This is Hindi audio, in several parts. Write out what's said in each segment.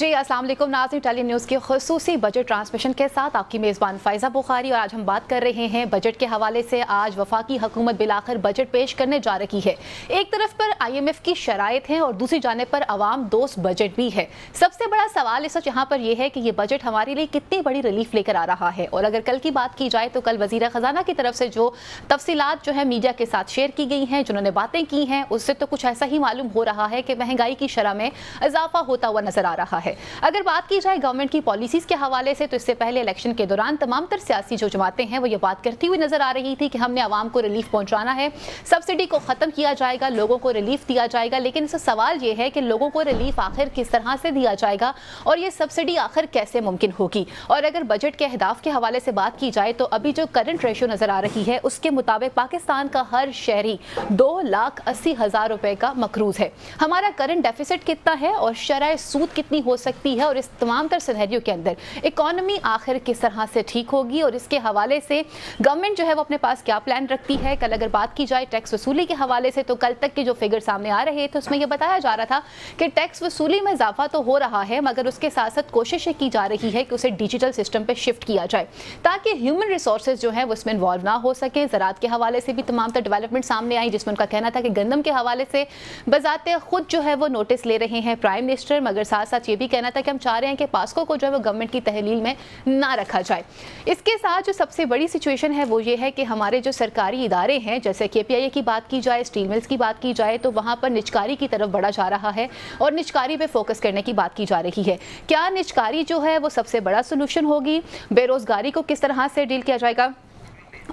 जी अस्सलाम वालेकुम नाज़रीन, इटालियन न्यूज़ के खुसूसी बजट ट्रांसमिशन के साथ आपकी मेज़बान फ़ाइज़ा बुखारी। और आज हम बात कर रहे हैं बजट के हवाले से। आज वफाकी हुकूमत बिलाखिर बजट पेश करने जा रही है। एक तरफ पर IMF की शराइत हैं और दूसरी जाने पर अवाम दोस्त बजट भी है। सबसे बड़ा सवाल इस वक्त यहाँ पर यह है कि ये बजट हमारे लिए कितनी बड़ी रिलीफ लेकर आ रहा है। और अगर कल की बात की जाए तो कल वज़ीर ख़जाना की तरफ से जो तफसीलात जो है मीडिया के साथ शेयर की गई हैं, जिन्होंने बातें की हैं, उससे तो कुछ ऐसा ही मालूम हो रहा है कि महंगाई की शरह में इजाफा होता हुआ नजर आ रहा है। अगर बात की जाए गवर्नमेंट की पॉलिसीज के हवाले से तो इससे पहले इलेक्शन के दौरान तमाम तर सियासी जो जमातें हैं वो ये बात करती हुई नजर आ रही थी कि हमने आवाम को रिलीफ पहुंचाना है, सब्सिडी को खत्म किया जाएगा, लोगों को रिलीफ दिया जाएगा। लेकिन इसका सवाल ये है कि लोगों को रिलीफ आखिर किस तरह से दिया जाएगा और ये सब्सिडी आखिर कैसे मुमकिन होगी। और अगर बजट के अहदाफ के हवाले से बात की जाए तो अभी जो करंट रेशो नजर आ रही है उसके मुताबिक पाकिस्तान का हर शहरी 2,80,000 रुपए का मकरूज है। हमारा करंट डेफिसिट कितना है और शरह सूद कितनी हो सकती है और इस तमाम तर सिनेरियो के अंदर इकॉनमी आखिर किस तरह से ठीक होगी और इसके हवाले से गवर्नमेंट जो है वो अपने पास क्या प्लान रखती है। कल अगर बात की जाए टैक्स वसूली के हवाले से तो कल तक के जो फिगर सामने आ रहे थे उसमें यह बताया जा रहा था कि टैक्स वसूली में इजाफा तो हो रहा है मगर उसके साथ साथ कोशिशें की जा रही है कि उसे डिजिटल सिस्टम पे शिफ्ट किया जाए ताकि ह्यूमन रिसोर्सेज जो है वो इसमें इन्वॉल्व ना हो सके। ज़राअत के हवाले से भी तमाम तर डेवलपमेंट सामने आई जिसमें उनका कहना था कि गंदम के हवाले से बजाते खुद जो है वो नोटिस ले रहे हैं प्राइम मिनिस्टर, मगर साथ साथ ये भी कहना था कि हम चाह रहे हैं कि पास्को को जो है वो गवर्नमेंट की तहलील में ना रखा जाए। इसके साथ जो सबसे बड़ी सिचुएशन है वो ये है कि हमारे जो सरकारी इदारे हैं जैसे KPIA की बात की जाए, स्टील मिल्स की बात की जाए तो वहाँ पर निजकारी की तरफ बढ़ा जा रहा है और निजकारी पे फोकस करने की बात की जा रही है। क्या निजकारी जो है वो सबसे बड़ा सोल्यूशन होगी? बेरोजगारी को किस तरह से डील किया जाएगा?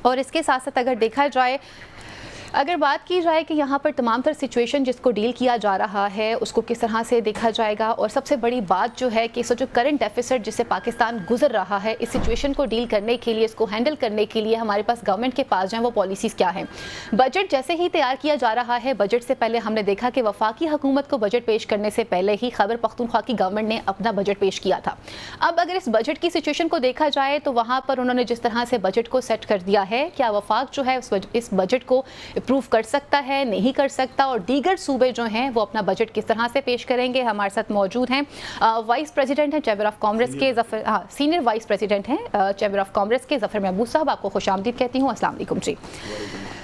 और इसके साथ साथ अगर बात की जाए कि यहाँ पर तमाम तर सिचुएशन जिसको डील किया जा रहा है उसको किस तरह से देखा जाएगा और सबसे बड़ी बात जो है कि जो करंट डेफिसिट जिससे पाकिस्तान गुजर रहा है, इस सिचुएशन को डील करने के लिए, इसको हैंडल करने के लिए हमारे पास गवर्नमेंट के पास जो है वो पॉलिसीज़ क्या हैं। बजट जैसे ही तैयार किया जा रहा है, बजट से पहले हमने देखा कि वफाकी हुकूमत को बजट पेश करने से पहले ही खैबर पख्तूनख्वा की गवर्नमेंट ने अपना बजट पेश किया था। अब अगर इस बजट की सिचुएशन को देखा जाए तो वहाँ पर उन्होंने जिस तरह से बजट को सेट कर दिया है, क्या वफाक जो है इस बजट को अप्रूव कर सकता है, नहीं कर सकता, और दीगर सूबे जो हैं वो अपना बजट किस तरह से पेश करेंगे। हमारे साथ मौजूद हैं वाइस प्रेसिडेंट हैं चैम्बर ऑफ कॉमर्स के सीनियर वाइस प्रेसिडेंट हैं चैम्बर ऑफ कॉमर्स के ज़फ़र महमूद साहब। आपको खुशामदीद कहती हूँ। अस्सलाम वालेकुम जी।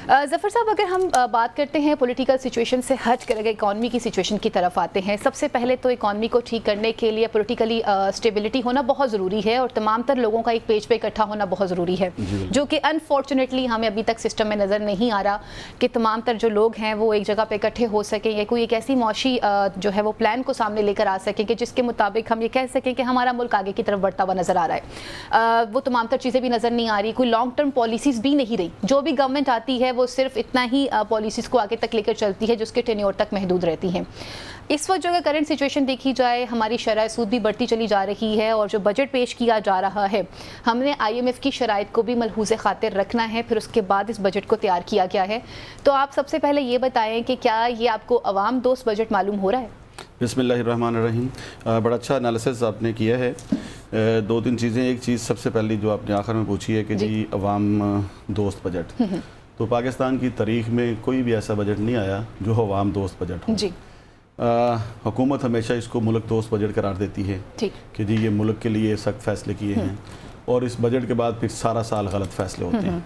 ज़फ़र साहब, अगर हम बात करते हैं पॉलिटिकल सिचुएशन से हट कर अगर इकॉनमी की सिचुएशन की तरफ आते हैं, सबसे पहले तो इकॉनमी को ठीक करने के लिए पॉलिटिकली स्टेबिलिटी होना बहुत ज़रूरी है और तमाम तर लोगों का एक पेज पे इकट्ठा होना बहुत ज़रूरी है, जो कि अनफॉर्चुनेटली हमें अभी तक सिस्टम में नज़र नहीं आ रहा कि तमाम तर जो लोग हैं वो एक जगह पे इकट्ठे हो सकें या कोई एक ऐसी मौशी जो है वो प्लान को सामने लेकर आ सकें कि जिसके मुताबिक हम ये कह सकें कि हमारा मुल्क आगे की तरफ बढ़ता हुआ नज़र आ रहा है। वो तमाम तर चीज़ें भी नज़र नहीं आ रही, कोई लॉन्ग टर्म पॉलिसीज़ भी नहीं रही। जो भी गवर्नमेंट आती है वो सिर्फ इतना ही पॉलिसीज़ को आगे तक लेकर चलती है जिसके टेन्योर तक महदूद रहती हैं। इस वक्त जो अगर करंट सिचुएशन देखी जाए, हमारी शरह सूद भी बढ़ती चली जा रही है और जो बजट पेश किया जा रहा है हमने IMF की शराइत को भी मलहूज़े खातिर रखना है, फिर उसके बाद इस बजट को तैयार किया गया है। तो आप सबसे पहले ये बताएं कि क्या ये आपको अवाम दोस्त बजट मालूम हो रहा है? बिस्मिल्लाहिर्रहमानिर्रहीम। बड़ा अच्छा एनालिसिस आपने किया है। दो तीन चीज़ें, एक चीज़ सबसे पहली जो आपने आखिर में पूछी है कि जी अवाम दोस्त बजट, तो पाकिस्तान की तारीख में कोई भी ऐसा बजट नहीं आया जो अवाम दोस्त बजट हो जी। हुकूमत हमेशा इसको मुल्क दोस्त बजट करार देती है कि जी ये मुल्क के लिए सख्त फैसले किए हैं और इस बजट के बाद फिर सारा साल गलत फैसले होते हैं।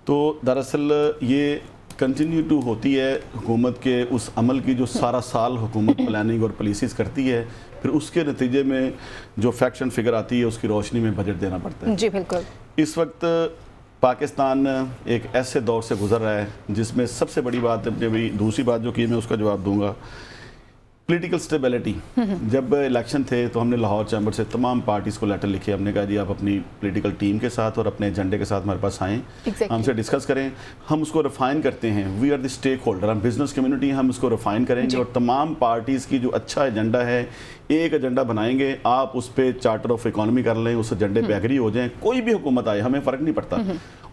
तो दरअसल ये कंटिन्यू टू होती है हुकूमत के उस अमल की जो सारा साल हुकूमत प्लानिंग और पॉलिसीज़ करती है, फिर उसके नतीजे में जो फैक्ट एंड फिगर आती है उसकी रोशनी में बजट देना पड़ता है जी। बिल्कुल। इस वक्त पाकिस्तान एक ऐसे दौर से गुजर रहा है जिसमें सबसे बड़ी बात है, दूसरी बात जो की मैं उसका जवाब दूंगा, पॉलिटिकल स्टेबिलिटी। जब इलेक्शन थे तो हमने लाहौर चैम्बर से तमाम पार्टीज़ को लेटर लिखे, हमने कहा जी आप अपनी पॉलिटिकल टीम के साथ और अपने एजेंडे के साथ हमारे पास आएँ, हमसे डिस्कस करें, हम उसको रिफाइन करते हैं। We are the stakeholder, हम बिजनेस कम्युनिटी, हम उसको रिफाइन करेंगे और तमाम पार्टीज़ की जो अच्छा एजेंडा है एक एजेंडा बनाएंगे, आप उस पर चार्टर ऑफ इकॉनमी कर लें, उस एजेंडे पे एग्री हो जाएं, कोई भी हुकूमत आए हमें फ़र्क नहीं पड़ता,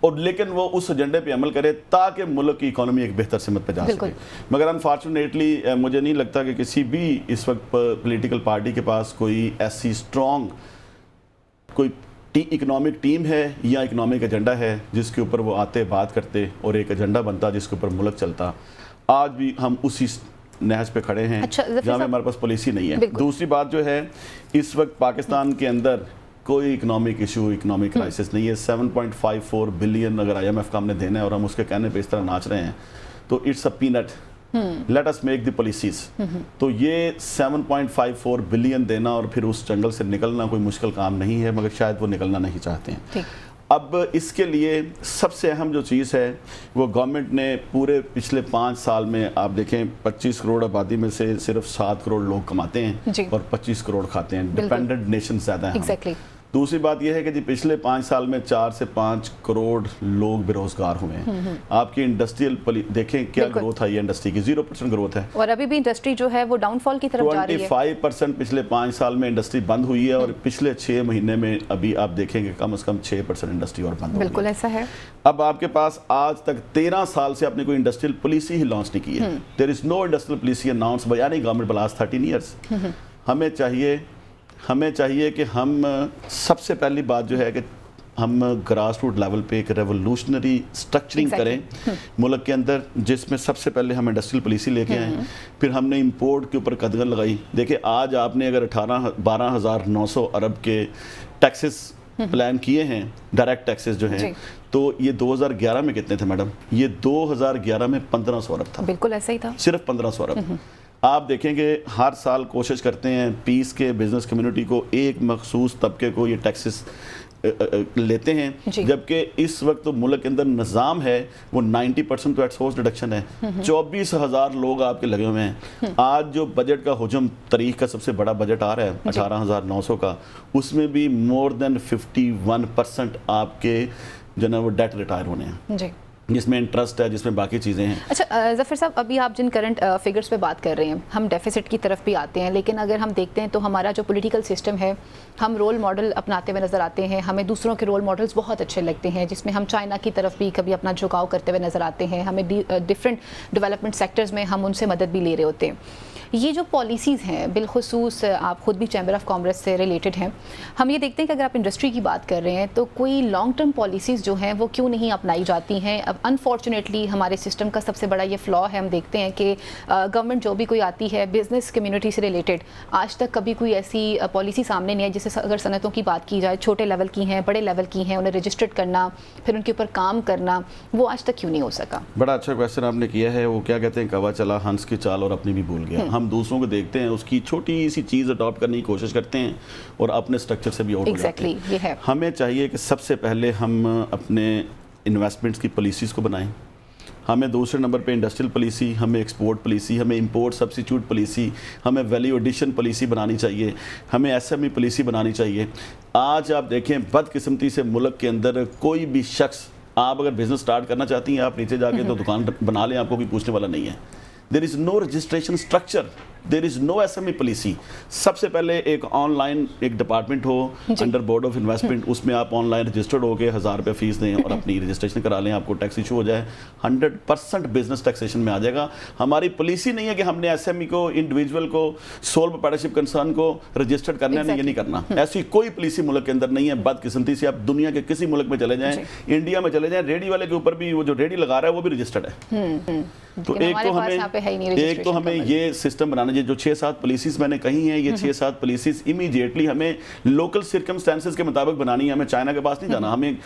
और लेकिन वो उस एजेंडे पे अमल करे ताकि मुल्क की इकॉनमी एक बेहतर सिमत पे जा सके। मगर अनफॉर्चुनेटली मुझे नहीं लगता कि किसी भी इस वक्त पॉलिटिकल पार्टी के पास कोई ऐसी स्ट्रॉन्ग कोई इकोनॉमिक टीम है या इकोनॉमिक एजेंडा है जिसके ऊपर वो आते बात करते और एक एजेंडा बनता जिसके ऊपर मुल्क चलता। आज भी हम उसी नहज पे खड़े हैं, अच्छा, जहाँ हमारे पास पॉलिसी नहीं है। दूसरी बात जो है, इस वक्त पाकिस्तान के अंदर कोई इकोनॉमिक इशू, इकोनॉमिक क्राइसिस नहीं है। 7.54 बिलियन अगर IMF का हमने देना है और हम उसके कहने पे इस तरह नाच रहे हैं तो it's a peanut. Let us make the policies. तो ये 7.54 बिलियन देना और फिर उस जंगल से निकलना कोई मुश्किल काम नहीं है, मगर शायद वो निकलना नहीं चाहते हैं। अब इसके लिए सबसे अहम जो चीज़ है वो गवर्नमेंट ने पूरे पिछले 5 साल में, आप देखें 25 करोड़ आबादी में से सिर्फ 7 करोड़ लोग कमाते हैं और 25 करोड़ खाते हैं। डिपेंडेंट नेशन ज़्यादा है। दूसरी बात यह है कि जी पिछले 5 साल में 4 से 5 करोड़ लोग बेरोजगार हुए हैं। आपकी इंडस्ट्रियल देखें क्या ग्रोथ है, ये इंडस्ट्री की 0% ग्रोथ है और अभी भी इंडस्ट्री जो है वो डाउनफॉल की तरफ जा रही है। 25% पिछले 5 साल में इंडस्ट्री बंद हुई है और पिछले 6 महीने में अभी आप देखेंगे कम से कम 6% इंडस्ट्री और बंद। बिल्कुल ऐसा है। अब आपके पास आज तक 13 साल से आपने कोई इंडस्ट्रियल पॉलिसी ही लॉन्च नहीं की है। There is no industrial policy announce by any government for last 13 years. हमें चाहिए कि हम सबसे पहली बात जो है कि हम ग्रास रूट लेवल पे एक रेवोल्यूशनरी स्ट्रक्चरिंग करें मुल्क के अंदर, जिसमें सबसे पहले हम इंडस्ट्रियल पॉलिसी लेके आए। फिर हमने इंपोर्ट के ऊपर कदगन लगाई। देखिए आज आपने अगर 12,900 अरब के टैक्सेस प्लान किए हैं, डायरेक्ट टैक्सेस जो हैं, तो ये 2011 में कितने थे मैडम? ये 2011 में 1500 अरब था। बिल्कुल ऐसा ही था, सिर्फ 1500 अरब। आप देखेंगे हर साल कोशिश करते हैं पीस के बिजनेस कम्युनिटी को, एक मखसूस तबके को ये टैक्सेस लेते हैं, जबकि इस वक्त तो मुल्क के अंदर निज़ाम है वो 90% तो एट सोर्स डिडक्शन है। 24,000 लोग आपके लगे हुए हैं। आज जो बजट का हुजम तारीख का सबसे बड़ा बजट आ रहा है 18,900 का, उसमें भी मोर देन 51% आपके जो है वो डेट रिटायर होने हैं, जिसमें इंटरेस्ट है, जिसमें बाकी चीज़ें हैं। अच्छा ज़फ़र साहब, अभी आप जिन करंट फिगर्स पे बात कर रहे हैं, हम डेफिसिट की तरफ भी आते हैं, लेकिन अगर हम देखते हैं तो हमारा जो पॉलिटिकल सिस्टम है, हम रोल मॉडल अपनाते हुए नज़र आते हैं। हमें दूसरों के रोल मॉडल्स बहुत अच्छे लगते हैं, जिसमें हम चाइना की तरफ भी कभी अपना झुकाव करते हुए नज़र आते हैं। हमें डिफरेंट डेवलपमेंट सेक्टर्स में हम उनसे मदद भी ले रहे होते हैं। ये जो पॉलिसीज़ हैं, बिलखुसूस आप खुद भी चैम्बर ऑफ कॉमर्स से रिलेटेड हैं, हम ये देखते हैं कि अगर आप इंडस्ट्री की बात कर रहे हैं तो कोई लॉन्ग टर्म पॉलिसीज़ जो हैं वो क्यों नहीं अपनाई जाती हैं? अब अनफॉर्चुनेटली हमारे सिस्टम का सबसे बड़ा ये फ्लॉ है। हम देखते हैं कि गवर्नमेंट जो भी कोई आती है बिज़नेस कम्युनिटी से रिलेटेड, आज तक कभी कोई ऐसी पॉलिसी सामने नहीं है जिससे अगर सनतों की बात की जाए, छोटे लेवल की हैं, बड़े लेवल की हैं, उन्हें रजिस्टर्ड करना, फिर उनके ऊपर काम करना, वो आज तक क्यों नहीं हो सका? बड़ा अच्छा क्वेश्चन आपने किया है। वो क्या कहते हैं, कौवा चला हंस की चाल और अपनी भी भूल गया। हम दूसरों को देखते हैं, उसकी छोटी सी चीज़ अडॉप्ट करने की कोशिश करते हैं और अपने स्ट्रक्चर से भी आउट हो जाते हैं। ये है। हमें चाहिए कि सबसे पहले हम अपने इन्वेस्टमेंट्स की पॉलिसीज़ को बनाएं। हमें दूसरे नंबर पे इंडस्ट्रियल पॉलिसी, हमें एक्सपोर्ट पॉलिसी, हमें इंपोर्ट सब्सिट्यूट पॉलिसी, हमें वैल्यू एडिशन पॉलिसी बनानी चाहिए, हमें SME पॉलिसी बनानी चाहिए। आज आप देखें बदकिस्मती से मुल्क के अंदर कोई भी शख्स, आप अगर बिजनेस स्टार्ट करना चाहती हैं, आप नीचे जाके तो दुकान बना लें, आपको कोई पूछने वाला नहीं है। There is no registration structure, there is no SME policy. सबसे पहले एक ऑनलाइन एक डिपार्टमेंट हो अंडर बोर्ड ऑफ इन्वेस्टमेंट, उसमें आप ऑनलाइन रजिस्टर्ड होकर 1000 रुपये फीस दें और अपनी रजिस्ट्रेशन करा लें, आपको टैक्स इशू हो जाए, 100% बिजनेस टैक्सेशन में आ जाएगा। हमारी पॉलिसी नहीं है कि हमने SME को, इंडिविजुअल को, सोल प्रोप्राइटरशिप कंसर्न को रजिस्टर्ड करना है, ये नहीं करना। ऐसी कोई पॉलिसी मुल्क के अंदर नहीं है। बदकिस्मती से आप दुनिया के किसी मुल्क में चले जाएं, इंडिया में चले जाएं, रेडी वाले के ऊपर भी वो जो रेडी लगा रहा है वो भी रजिस्टर्ड है। तो एक तो हमें ये सिस्टम बनाना चाहिए। जो 6-7 पॉलिसीज मैंने कही हैं, ये 6-7 पॉलिसीज इमीडिएटली हमें लोकल सर्कमस्टेंसेस के मुताबिक बनानी है। हमें चाइना के पास नहीं जाना, हमें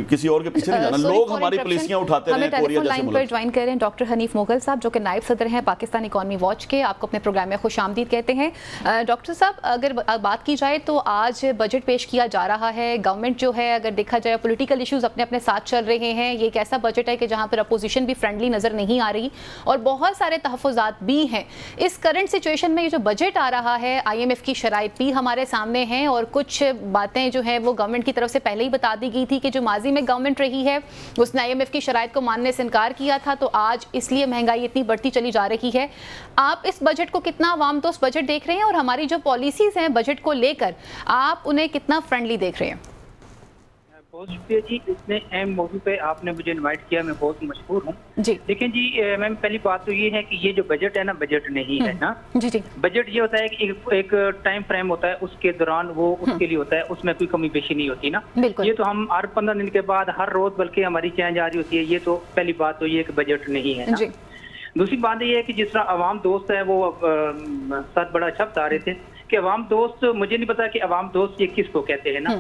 किसी और के पीछे नहीं जाना। लोग हमारी पॉलिसियां उठाते हैं। टेलीफोन लाइन पर ज्वाइन कर रहे हैं डॉक्टर हनीफ मुगल साहब, जो कि नायब सदर हैं पाकिस्तान इकोनॉमी वॉच के। आपको अपने प्रोग्राम में खुशामदीद कहते हैं। डॉक्टर साहब, अगर बात की जाए तो आज बजट पेश किया जा रहा है। गवर्नमेंट जो है, अगर देखा जाए, पॉलिटिकल इश्यूज अपने अपने साथ चल रहे हैं। ये एक ऐसा बजट है कि जहां पर अपोजिशन भी फ्रेंडली नजर नहीं आ रही और बहुत सारे तहफ़्फ़ुज़ात भी हैं। इस करंट सिचुएशन में ये जो बजट आ रहा है, IMF की शराइत भी हमारे सामने हैं और कुछ बातें जो है वो गवर्नमेंट की तरफ से पहले ही बता दी गई थी कि जो माजी में गवर्नमेंट रही है उसने IMF की शराइत को मानने से इनकार किया था, तो आज इसलिए महंगाई इतनी बढ़ती चली जा रही है। आप इस बजट को कितना अवाम दोस्त बजट देख रहे हैं और हमारी जो पॉलिसीज़ हैं बजट को लेकर, आप उन्हें कितना फ्रेंडली देख रहे हैं? बहुत शुक्रिया जी, इतने अहम मौजू पे आपने मुझे इनवाइट किया, मैं बहुत मशहूर हूँ जी। लेकिन जी मैम, पहली बात तो ये है कि ये जो बजट है ना, बजट नहीं है ना जी जी। बजट ये होता है कि एक टाइम फ्रेम होता है, उसके दौरान वो उसके लिए होता है, उसमें कोई कमी पेशी नहीं होती ना। ये तो हम हर 15 दिन के बाद, हर रोज बल्कि हमारी चेंज आ रही होती है। ये तो पहली बात तो ये कि बजट नहीं है ना। दूसरी बात ये है कि जिस तरह अवाम दोस्त है वो साथ बड़ा अच्छा बता रहे थे कि अवाम दोस्त, मुझे नहीं पता कि अवाम दोस्त ये किसको कहते हैं ना।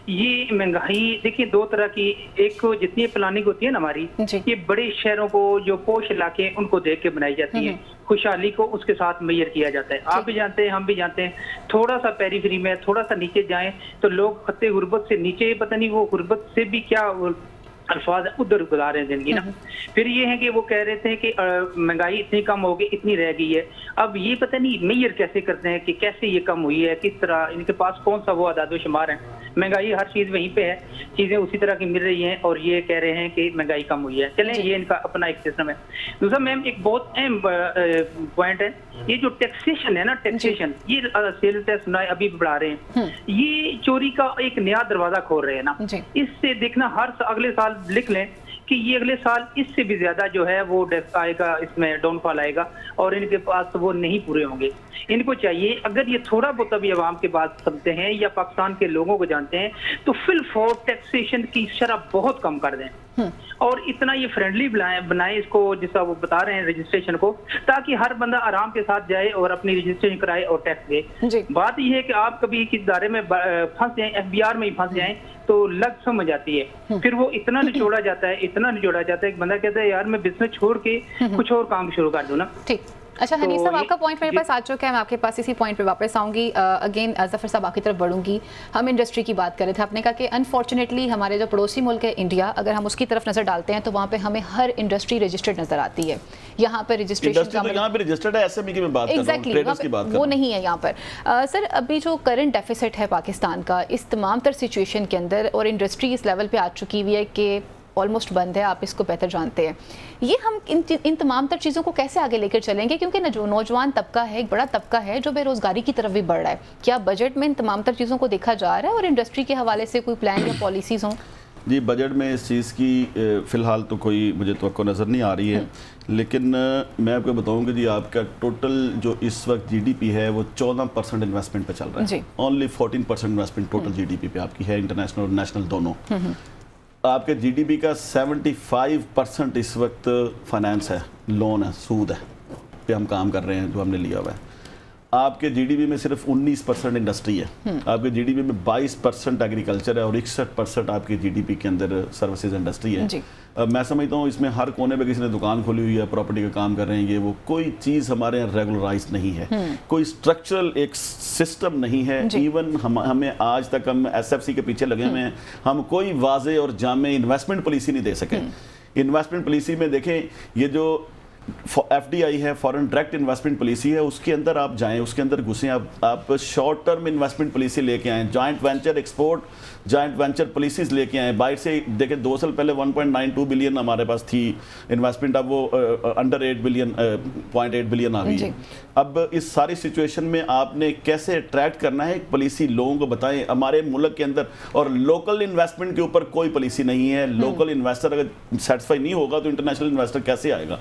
ये महंगाई देखिए दो तरह की, एक जितनी प्लानिंग होती है ना हमारी, ये बड़े शहरों को जो पोश इलाके हैं उनको देख के बनाई जाती है, खुशहाली को उसके साथ मेजर किया जाता है। आप भी जानते हैं, हम भी जानते हैं, थोड़ा सा पेरीफेरी में थोड़ा सा नीचे जाएं तो लोग खत्ते गुर्बत से नीचे, पता नहीं वो गुर्बत से भी क्या अल्फाज उधर गुजार रहे हैं जिंदगी ना। फिर ये है कि वो कह रहे थे कि महंगाई इतनी कम हो गई, इतनी रह गई है। अब ये पता नहीं मेजर कैसे करते हैं कि कैसे ये कम हुई है, किस तरह इनके पास कौन सा वो आदाद शुमार है। महंगाई हर चीज वहीं पे है, चीजें उसी तरह की मिल रही हैं और ये कह रहे हैं कि महंगाई कम हुई है। चलें, ये इनका अपना एक सिस्टम है। दूसरा मैम एक बहुत अहम पॉइंट है, ये जो टैक्सेशन है ना, टैक्सेशन, ये सेल टैक्स अभी बढ़ा रहे हैं, ये चोरी का एक नया दरवाजा खोल रहे हैं ना। इससे देखना हर अगले साल लिख लें कि ये अगले साल इससे भी ज्यादा जो है वो आएगा, इसमें डाउनफॉल आएगा और इनके पास वो नहीं पूरे होंगे। इनको चाहिए अगर ये थोड़ा बहुत अभी आवाम के बात सुनते हैं या पाकिस्तान के लोगों को जानते हैं तो फिल फॉर टैक्सेशन की शरह बहुत कम कर दें और इतना ये फ्रेंडली बनाए इसको, जिसका वो बता रहे हैं रजिस्ट्रेशन को, ताकि हर बंदा आराम के साथ जाए और अपनी रजिस्ट्रेशन कराए और टैक्स दे। बात यह है कि आप कभी किस दायरे में फंस जाएं, FBR में ही फंस जाएं तो लग समझ आती है, फिर वो इतना निचोड़ा जाता है, इतना निचोड़ा जाता है कि बंदा कहता है यार मैं बिजनेस छोड़ के कुछ और काम शुरू कर दूं ना। ठीक, अच्छा हनीफ साहब, आपका पॉइंट मेरे पास आ चुका है, मैं आपके पास इसी पॉइंट पे वापस आऊंगी। अगेन जफर साहब आपकी तरफ बढ़ूंगी। हम इंडस्ट्री की बात कर रहे थे, आपने कहा कि अनफॉर्चुनेटली हमारे जो पड़ोसी मुल्क है इंडिया, अगर हम उसकी तरफ नजर डालते हैं तो वहाँ पे हमें हर इंडस्ट्री रजिस्टर्ड नजर आती है। यहाँ पर रजिस्ट्रेशन वो नहीं है यहाँ पर। सर अभी जो करंट डेफिसिट है पाकिस्तान का इस तमाम तर सिचुएशन के अंदर, और इंडस्ट्री इस लेवल पे आ चुकी हुई है कि ऑलमोस्ट बंद है, आप इसको बेहतर जानते हैं, ये हम इन तमाम तर चीज़ों को कैसे आगे लेकर चलेंगे? क्योंकि जो नौजवान तबका है, एक बड़ा तबका है जो बेरोजगारी की तरफ भी बढ़ रहा है। क्या बजट में इन तमाम तर चीज़ों को देखा जा रहा है और इंडस्ट्री के हवाले से कोई प्लान या पॉलिसीज़ हों? जी, बजट में इस चीज़ की फ़िलहाल तो कोई मुझे तवक्को नज़र नहीं आ रही है, लेकिन मैं आपको बताऊं कि जी आपका टोटल जो इस वक्त GDP है वो 14% इन्वेस्टमेंट पे चल रहा है। ओनली 14% इन्वेस्टमेंट टोटल GDP पे आपकी है, इंटरनेशनल और नेशनल दोनों। आपके GDP का 75% इस वक्त फाइनेंस है, लोन है, सूद है पे हम काम कर रहे हैं, जो हमने लिया हुआ है। आपके GDP में सिर्फ 19% इंडस्ट्री है, आपके GDP में 22% एग्रीकल्चर है और 61% आपके GDP के अंदर सर्विसेज इंडस्ट्री है। मैं समझता हूँ इसमें हर कोने पे किसी ने दुकान खोली हुई है, प्रॉपर्टी का काम कर रहे हैं, ये वो कोई चीज़ हमारे यहाँ रेगुलराइज नहीं है, कोई स्ट्रक्चरल एक सिस्टम नहीं है। इवन हमें आज तक हम SFC के पीछे लगे हुए हैं, हम कोई वाज़े और जामे इन्वेस्टमेंट पॉलिसी नहीं दे सके। इन्वेस्टमेंट पॉलिसी में देखें, ये जो FDI है, फॉरेन डायरेक्ट इन्वेस्टमेंट पॉलिसी है, उसके अंदर आप जाएं, उसके अंदर घुसें, आप शॉर्ट टर्म इन्वेस्टमेंट पॉलिसी लेके आएँ, joint venture export joint venture policies लेके आए। बाहर से देखें 2 साल पहले 1.92 बिलियन हमारे पास थी इन्वेस्टमेंट, अब वो अंडर 8 बिलियन 0.8 बिलियन आ गई है। अब इस सारी सिचुएशन में आपने कैसे अट्रैक्ट करना है, एक पॉलिसी लोगों को बताएं। हमारे मुल्क के अंदर और लोकल इन्वेस्टमेंट के ऊपर कोई पॉलिसी नहीं है। लोकल इन्वेस्टर अगर सेटिस्फाई नहीं होगा तो इंटरनेशनल इन्वेस्टर कैसे आएगा?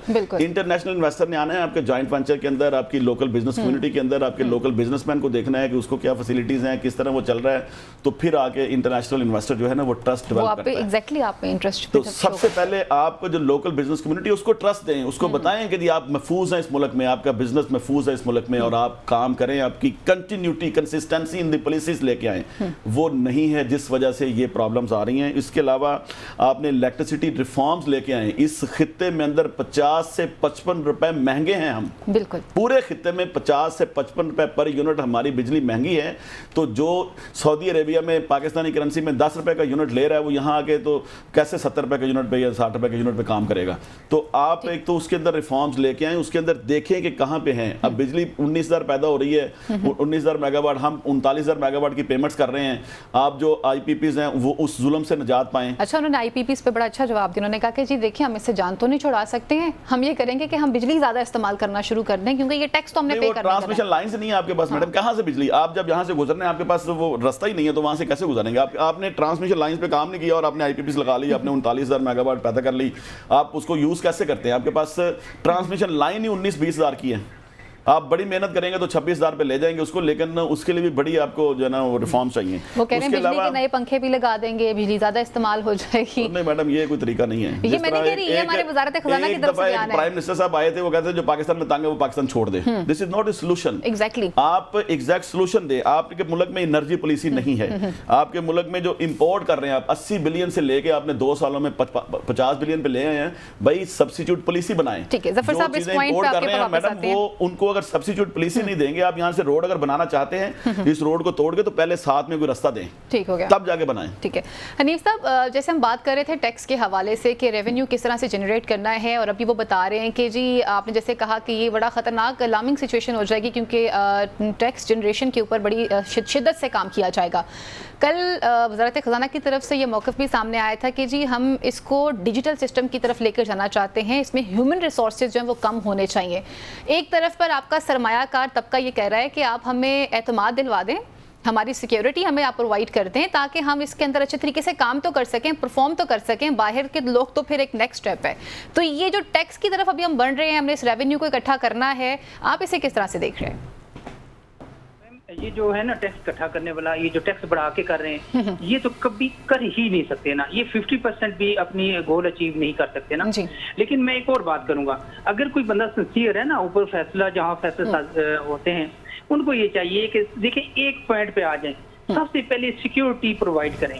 इंटरनेशनल इन्वेस्टर ने आना है आपके जॉइंट वेंचर के अंदर, आपकी लोकल बिजनेस कम्युनिटी के अंदर, आपके लोकल बिजनेसमैन को देखना है कि उसको क्या फैसिलिटीज हैं, किस तरह वो चल रहा है, तो फिर आके इंटरनेशनल इन्वेस्टर जो है ना वो ट्रस्ट डेवलप करता है। एग्जैक्टली आप पे इंटरेस्ट, तो सबसे पहले आपको जो लोकल बिजनेस कम्युनिटी उसको ट्रस्ट दें, उसको बताएं कि जी आप महफूज हैं इस मुल्क में, आपका बिजनेस महफूज है इस मुल्क में और आप काम करें, आपकी continuity consistency in the policies लेके आएं। वो नहीं है जिस वजह से ये प्रॉब्लम्स आ रही हैं। इसके अलावा आपने इलेक्ट्रिसिटी रिफॉर्म्स लेके आए। इस खित्ते में अंदर 50 से 55 रुपए महंगे हैं हम, बिल्कुल पूरे खित्ते में 50 से 55 रुपए पर यूनिट हमारी बिजली महंगी है। तो जो सऊदी अरेबिया में पाकिस्तानी करेंसी में 10 रुपए का यूनिट ले रहा है वो यहाँ आके तो कैसे 70 रुपए का यूनिट पे या 60 रुपए का यूनिट पे काम करेगा? तो आप एक तो उसके अंदर रिफॉर्म्स लेके आए, उसके अंदर देखें कि कहाँ पे हैं। अब बिजली 19,000 पैदा हो रही है, 19,000 मेगावाट, हम 39,000 मेगावाट की पेमेंट्स कर रहे हैं। आप जो IPPs हैं वो उस जुल्म से निजात पाएं। अच्छा, उन्होंने IPPs पे बड़ा अच्छा जवाब दिया। उन्होंने कहा कि जी देखिए हम इससे जान तो नहीं छुड़ा सकते हैं, हम ये करेंगे कि हम बिजली ज्यादा इस्तेमाल करना शुरू कर दें क्योंकि ये टैक्स तो हमने पे करना है। ट्रांसमिशन लाइन से नहीं है आपके पास मैडम, कहाँ से बिजली? आप जब यहाँ से गुजरने आपके पास वो रास्ता ही नहीं है तो वहाँ से कैसे गुजरेंगे? आपने ट्रांसमिशन लाइंस पे काम नहीं किया और आपने IPPs लगा ली, आपने 39,000 मेगावाट पैदा कर ली, आप उसको यूज कैसे करते हैं? आपके पास ट्रांसमिशन लाइन ही 19-20 हज़ार की है। आप बड़ी मेहनत करेंगे तो 26,000 पे ले जाएंगे उसको, लेकिन उसके लिए भी बड़ी आपको जो है ना वो रिफॉर्म चाहिए। वो कह रहे हैं बिजली के नए पंखे भी लगा देंगे, बिजली ज्यादा इस्तेमाल हो जाएगी। नहीं मैडम, ये कोई तरीका नहीं है। ये मैं नहीं कह रही, ये हमारे वजारत खजाना की तरफ से बयान है। प्राइम मिनिस्टर साहब आए थे, वो कहते हैं जो पाकिस्तान में तंग है वो पाकिस्तान छोड़ दे। This is not a solution. Exactly, आप एग्जैक्ट सोल्यूशन दे। आपके मुल्क में एनर्जी पॉलिसी नहीं है। आपके मुल्क में जो इंपोर्ट कर रहे हैं आप 80 बिलियन से लेके आपने 2 सालों में 50 बिलियन पे ले आए हैं, भाई सब्स्टिट्यूट पॉलिसी बनाएं। ठीक है जफर साहब, इस पॉइंट पे आपके पास मैडम वो उनको अगर सब्स्टिट्यूट पॉलिसी नहीं देंगे, आप यहाँ से रोड अगर बनाना चाहते हैं, इस रोड को तोड़ के तो पहले साथ में कोई रास्ता दें, ठीक हो गया, तब जाके बनाएं। ठीक है हनीफ साहब, जैसे हम बात कर रहे थे टैक्स के हवाले से कि रेवेन्यू किस तरह से जनरेट करना है, और अभी वो बता रहे हैं कि जी आपने जैसे कहा कि ये बड़ा खतरनाक अलार्मिंग सिचुएशन हो जाएगी क्योंकि टैक्स जनरेशन के ऊपर बड़ी शिद्दत से काम किया जाएगा। कल वज़ारत ख़ज़ाना की तरफ से ये मौक़िफ़ भी सामने आया था कि जी हम इसको डिजिटल सिस्टम की तरफ लेकर जाना चाहते हैं, इसमें ह्यूमन रिसोर्सेज जो हैं वो कम होने चाहिए। एक तरफ पर आपका सरमायाकार तबका ये कह रहा है कि आप हमें एतमाद दिलवा दें, हमारी सिक्योरिटी हमें आप प्रोवाइड कर दें ताकि हम इसके अंदर अच्छे तरीके से काम तो कर सकें, परफॉर्म तो कर सकें, बाहर के लोग तो फिर एक नेक्स्ट स्टेप है। तो ये जो टैक्स की तरफ अभी हम बढ़ रहे हैं, हमने इस रेवेन्यू को इकट्ठा करना है, आप इसे किस तरह से देख रहे हैं? ये जो है ना टैक्स इकट्ठा करने वाला, ये जो टैक्स बढ़ा के कर रहे हैं, ये तो कभी कर ही नहीं सकते ना। ये 50% भी अपनी गोल अचीव नहीं कर सकते ना। लेकिन मैं एक और बात करूंगा, अगर कोई बंदा सिंसियर है ना, ऊपर फैसला जहाँ फैसले होते हैं, उनको ये चाहिए कि देखिए एक पॉइंट पे आ जाए, सबसे पहले सिक्योरिटी प्रोवाइड करें।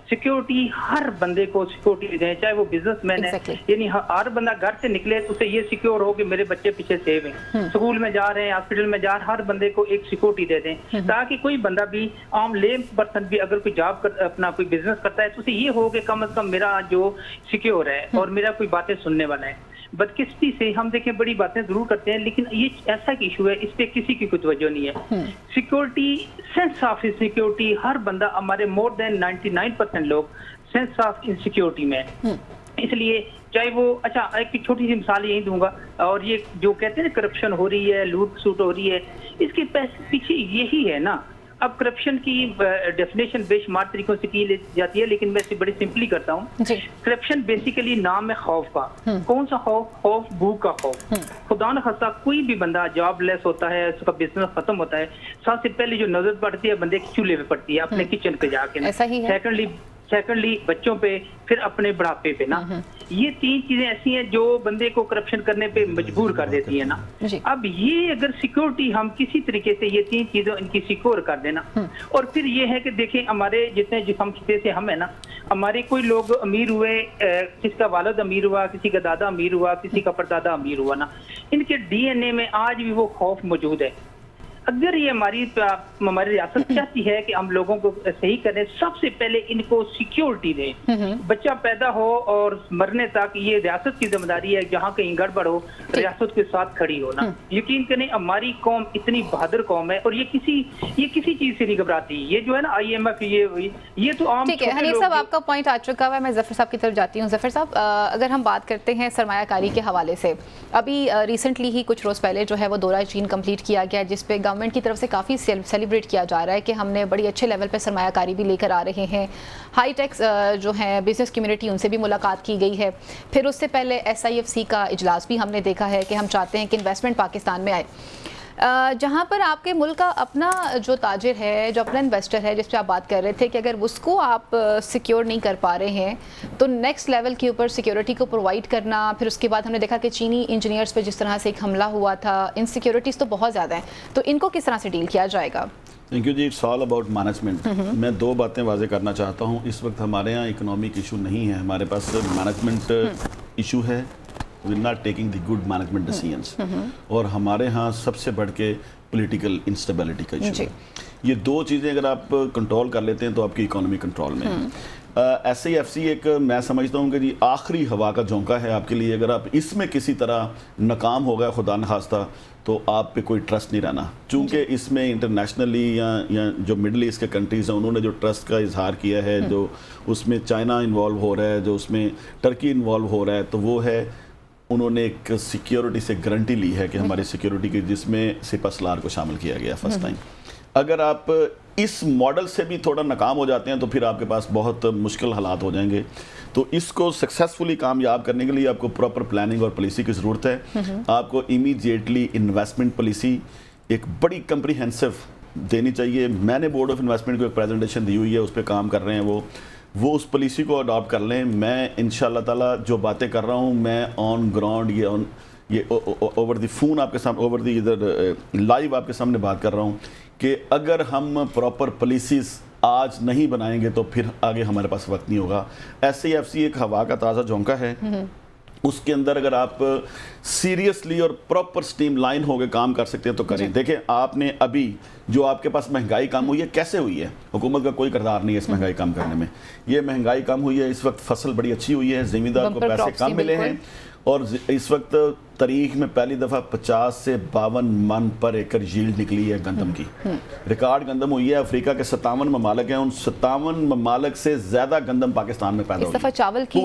सिक्योरिटी हर बंदे को सिक्योरिटी दें, चाहे वो बिजनेसमैन है, यानी हर बंदा घर से निकले तो उसे ये सिक्योर हो कि मेरे बच्चे पीछे सेव हैं, स्कूल में जा रहे हैं, हॉस्पिटल में जा रहे हैं, हर बंदे को एक सिक्योरिटी दे दें, ताकि कोई बंदा भी आम लेम पर्सन भी अगर कोई जॉब अपना कोई बिजनेस करता है तो उसे ये हो कि कम से कम मेरा जो सिक्योर है और मेरा कोई बातें सुनने वाला है। बदकिस्मती से हम देखें बड़ी बातें जरूर करते हैं, लेकिन ये ऐसा एक इशू है, इस पे किसी की कोई तवज्जो नहीं है। सिक्योरिटी, सेंस ऑफ सिक्योरिटी, हर बंदा, हमारे मोर देन 99% लोग सेंस ऑफ इनसिक्योरिटी में है। इसलिए चाहे वो, अच्छा एक छोटी सी मिसाल यही दूंगा, और ये जो कहते हैं ना करप्शन हो रही है, लूट सूट हो रही है, इसके पीछे यही है ना। अब करप्शन की डेफिनेशन बेशुमार तरीकों से की जाती है, लेकिन मैं इसे बड़ी सिंपली करता हूँ। करप्शन बेसिकली नाम है खौफ का। कौन सा खौफ? खौफ भूख का खौफ। खुदा न खास्ता कोई भी बंदा जॉबलेस होता है, उसका बिजनेस खत्म होता है, सबसे पहले जो नजर पड़ती है बंदे के चूल्हे पे पड़ती है, अपने किचन पे जाके। सेकंडली बच्चों पे, फिर अपने बुढ़ापे पे ना। ये 3 चीजें ऐसी हैं जो बंदे को करप्शन करने पे मजबूर कर देती है ना। अब ये अगर सिक्योरिटी हम किसी तरीके से ये 3 चीजें इनकी सिक्योर कर देना, और फिर ये है कि देखें हमारे जितने हम खिते से हम है ना, हमारे कोई लोग अमीर हुए, किसी का वालिद अमीर हुआ, किसी का दादा अमीर हुआ, किसी का परदादा अमीर हुआ ना, इनके डीएनए में आज भी वो खौफ मौजूद है। अगर ये हमारी रियासत चाहती है कि हम लोगों को सही करें, सबसे पहले इनको सिक्योरिटी दें। बच्चा पैदा हो और मरने तक ये रियासत की जिम्मेदारी है, जहाँ कहीं गड़बड़ हो रियासत के साथ खड़ी हो ना। यकीन करें हमारी कौम इतनी बहादुर कौम है, और ये किसी चीज से नहीं घबराती। ये जो है ना IMF, ये तो आम। ठीक है हनीफ साहब, आपका पॉइंट आ चुका है, मैं जफर साहब की तरफ जाती हूँ। जफर साहब, अगर हम बात करते हैं सरमायाकारी के हवाले से, अभी रिसेंटली ही कुछ रोज़ पहले जो है वो दौरा चीन कंप्लीट किया गया, जिसपे गवर्नमेंट की तरफ से काफ़ी सेलिब्रेट किया जा रहा है कि हमने बड़ी अच्छे लेवल पे सरमायाकारी भी लेकर आ रहे हैं। हाई टेक्स जो है बिज़नेस कम्युनिटी, उनसे भी मुलाकात की गई है। फिर उससे पहले SIFC का इजलास भी हमने देखा है कि हम चाहते हैं कि इन्वेस्टमेंट पाकिस्तान में आए। जहाँ पर आपके मुल्क का अपना जो ताजिर है, जो अपना इन्वेस्टर है, जिस पे आप बात कर रहे थे कि अगर उसको आप सिक्योर नहीं कर पा रहे हैं, तो नेक्स्ट लेवल के ऊपर सिक्योरिटी को प्रोवाइड करना। फिर उसके बाद हमने देखा कि चीनी इंजीनियर्स पे जिस तरह से एक हमला हुआ था, इनसिक्योरिटीज़ तो बहुत ज़्यादा हैं, तो इनको किस तरह से डील किया जाएगा? थैंक यू जी। It's all about management. मैं 2 बातें वाजे करना चाहता हूँ। इस वक्त हमारे यहाँ इकोनॉमिक इशू नहीं है, हमारे पास मैनेजमेंट इशू है। We are not taking the good management decisions, और हमारे यहाँ सबसे बढ़ के पॉलिटिकल इंस्टेबिलिटी का इशू है। ये 2 चीज़ें अगर आप कंट्रोल कर लेते हैं तो आपकी इकोनॉमी कंट्रोल में है। SIFC एक, मैं समझता हूँ कि जी आखिरी हवा का झोंका है आपके लिए। अगर आप इसमें किसी तरह नाकाम हो गए खुदा न खास्ता, तो आप पे कोई ट्रस्ट नहीं रहना। चूँकि इसमें इंटरनेशनली या जो मिडल ईस्ट के कंट्रीज़ हैं, उन्होंने जो ट्रस्ट का इजहार किया है, जो उसमें चाइना इन्वॉल्व हो रहा है, जो उसमें टर्की इन्वॉल्व हो रहा है, तो वो है उन्होंने एक सिक्योरिटी से गारंटी ली है कि हमारी सिक्योरिटी की, जिसमें सिपा सलार को शामिल किया गया फर्स्ट टाइम। अगर आप इस मॉडल से भी थोड़ा नाकाम हो जाते हैं तो फिर आपके पास बहुत मुश्किल हालात हो जाएंगे। तो इसको सक्सेसफुली कामयाब करने के लिए आपको प्रॉपर प्लानिंग और पॉलिसी की ज़रूरत है। आपको इमीडिएटली इन्वेस्टमेंट पॉलिसी एक बड़ी कम्प्रीहेंसिव देनी चाहिए। मैंने बोर्ड ऑफ इन्वेस्टमेंट को एक प्रेजेंटेशन दी हुई है, उस पर काम कर रहे हैं वो उस पॉलिसी को अडॉप्ट कर लें। मैं इंशाल्लाह ताला जो बातें कर रहा हूँ मैं ऑन ग्राउंड ये ओवर द फोन आपके सामने, ओवर द इधर लाइव आपके सामने बात कर रहा हूँ कि अगर हम प्रॉपर पॉलिसीज़ आज नहीं बनाएंगे तो फिर आगे हमारे पास वक्त नहीं होगा। SAFC एक हवा का ताज़ा झोंका है, उसके अंदर अगर आप सीरियसली और प्रॉपर स्ट्रीमलाइन होकर काम कर सकते हैं तो करें। देखें, आपने अभी जो आपके पास महंगाई कम हुई है, कैसे हुई है? हुकूमत का कोई किरदार नहीं है इस महंगाई कम करने में। ये महंगाई कम हुई है, इस वक्त फसल बड़ी अच्छी हुई है, ज़मींदार को पैसे कम मिले हैं और इस वक्त तारीख में पहली दफ़ा 50 से 52 मन पर एकड़ यील्ड निकली है गंदम की। रिकॉर्ड गंदम हुई है। अफ्रीका के 57 ममालिक हैं, उन 57 ममालिक से ज़्यादा गंदम पाकिस्तान में पैदा हुई है। चावल की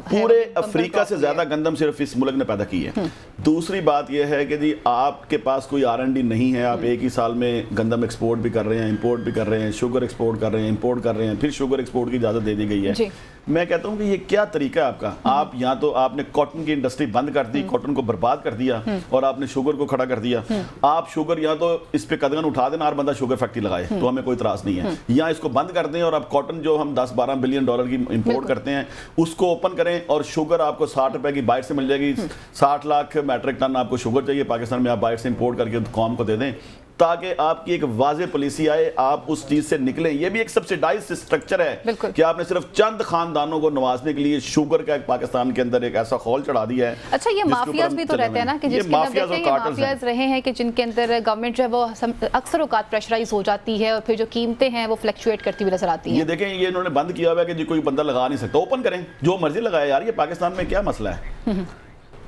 पूरे अफ्रीका से ज़्यादा गंदम सिर्फ इस मुल्क ने पैदा की है। दूसरी बात यह है कि जी आपके पास कोई R&D नहीं है, आप एक ही साल में गंदम एक्सपोर्ट भी कर रहे हैं, इंपोर्ट भी कर रहे हैं, शुगर एक्सपोर्ट कर रहे हैं, इंपोर्ट कर रहे हैं, फिर शुगर एक्सपोर्ट की इजाज़त दे दी गई है। मैं कहता हूँ कि ये क्या तरीका है आपका? आप या तो आपने कॉटन की इंडस्ट्री बंद कर दी, कॉटन को बर्बाद कर दिया और आपने शुगर को खड़ा कर दिया। आप शुगर या तो इस पे कदम उठा देना, हर बंदा शुगर फैक्ट्री लगाए तो हमें कोई इतराज नहीं है, या इसको बंद कर दें और आप कॉटन जो हम 10-12 बिलियन डॉलर की इंपोर्ट करते हैं उसको ओपन करें और शुगर आपको 60 रुपए की बाहर से मिल जाएगी। 60 लाख मैट्रिक टन आपको शुगर चाहिए पाकिस्तान में, आप बाहर से इंपोर्ट करके कौम को दे दें ताकि आपकी एक वाज़े पॉलिसी आए, आप उस चीज से निकलें। ये भी एक सब्सिडाइज स्ट्रक्चर है कि आपने सिर्फ चंद खानदानों को नवाजने के लिए शुगर का एक पाकिस्तान के अंदर एक ऐसा खौल चढ़ा दिया है। अच्छा, ये माफियाज भी तो रहते हैं ना कि जिसके माफियाज रहे हैं कि जिनके अंदर गवर्नमेंट जो है वो अक्सर औकात प्रेशराइज हो जाती है और फिर जो कीमतें हैं वो फ्लक्चुएट करती हुई नजर आती है। ये देखें, ये इन्होंने बंद किया हुआ है कि जी कोई बंदा लगा नहीं सकता, ओपन करें, जो मर्जी लगाए यार, ये पाकिस्तान में क्या मसला है?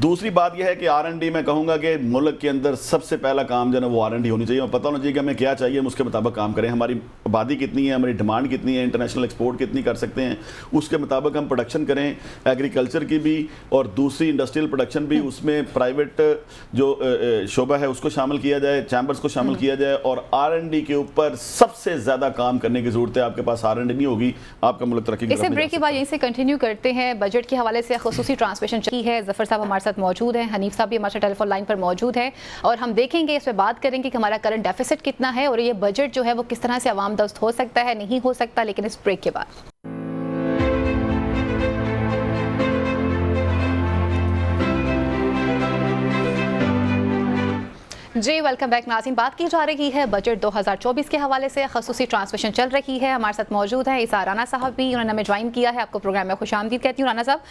दूसरी बात यह है कि R&D मैं कहूँगा कि मुल्क के अंदर सबसे पहला काम जो है वो R&D होनी चाहिए। पता होना चाहिए कि हमें क्या चाहिए, हम उसके मुताबिक काम करें। हमारी आबादी कितनी है, हमारी डिमांड कितनी है, इंटरनेशनल एक्सपोर्ट कितनी कर सकते हैं, उसके मुताबिक हम प्रोडक्शन करें, एग्रीकल्चर की भी और दूसरी इंडस्ट्रियल प्रोडक्शन भी। उसमें प्राइवेट जो शोबा है उसको शामिल किया जाए, चैम्बर्स को शामिल किया जाए और R&D के ऊपर सबसे ज़्यादा काम करने की ज़रूरत है। आपके पास R&D नहीं होगी, आपका मुल्क तरक्की। इसे ब्रेक के बाद यहीं से कंटिन्यू करते हैं। बजट के हवाले से खुसूसी ट्रांसमिशन की है, जफर साहब हमारे साथ मौजूद हैं, हनीफ साहब भी हमारे टेलीफोन लाइन पर मौजूद है और हम देखेंगे, इस पर बात करेंगे कि हमारा करंट डेफिसिट कितना है और ये बजट जो है वो किस तरह से आवाम दोस्त हो सकता है, नहीं हो सकता, लेकिन इस ब्रेक के बाद। जी वेलकम बैक नाज़रीन। बात की जा रही है बजट 2024 के हवाले से, खसूसी ट्रांसमिशन चल रही है। हमारे साथ मौजूद है ईसा राना साहब भी, उन्होंने हमें ज्वाइन किया है। आपको प्रोग्राम में खुशामदीद कहती हूँ राना साहब।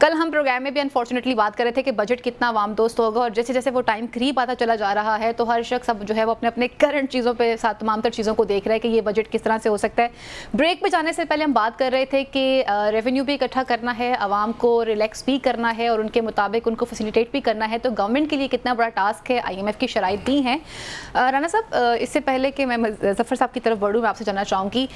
कल हम प्रोग्राम में भी अनफॉर्चुनेटली बात कर रहे थे कि बजट कितना आवाम दोस्त होगा और जैसे जैसे वो टाइम करीब आता चला जा रहा है तो हर शख्स अब जो है वो अपने अपने करंट चीज़ों पर साथ तमाम तर चीज़ों को देख रहा है कि ये बजट किस तरह से हो सकता है। ब्रेक पर जाने से पहले हम बात कर रहे थे कि रेवेन्यू भी इकट्ठा करना है, आवाम को रिलैक्स भी करना है और उनके मुताबिक उनको फैसिलिटेट भी करना है, तो गवर्नमेंट के लिए कितना बड़ा टास्क है। IMF की शराइत दी हैं। राना साहब, इससे पहले कि मैं जफर साहब की तरफ बढ़ूँ, मैं आपसे जानना चाहूँगी,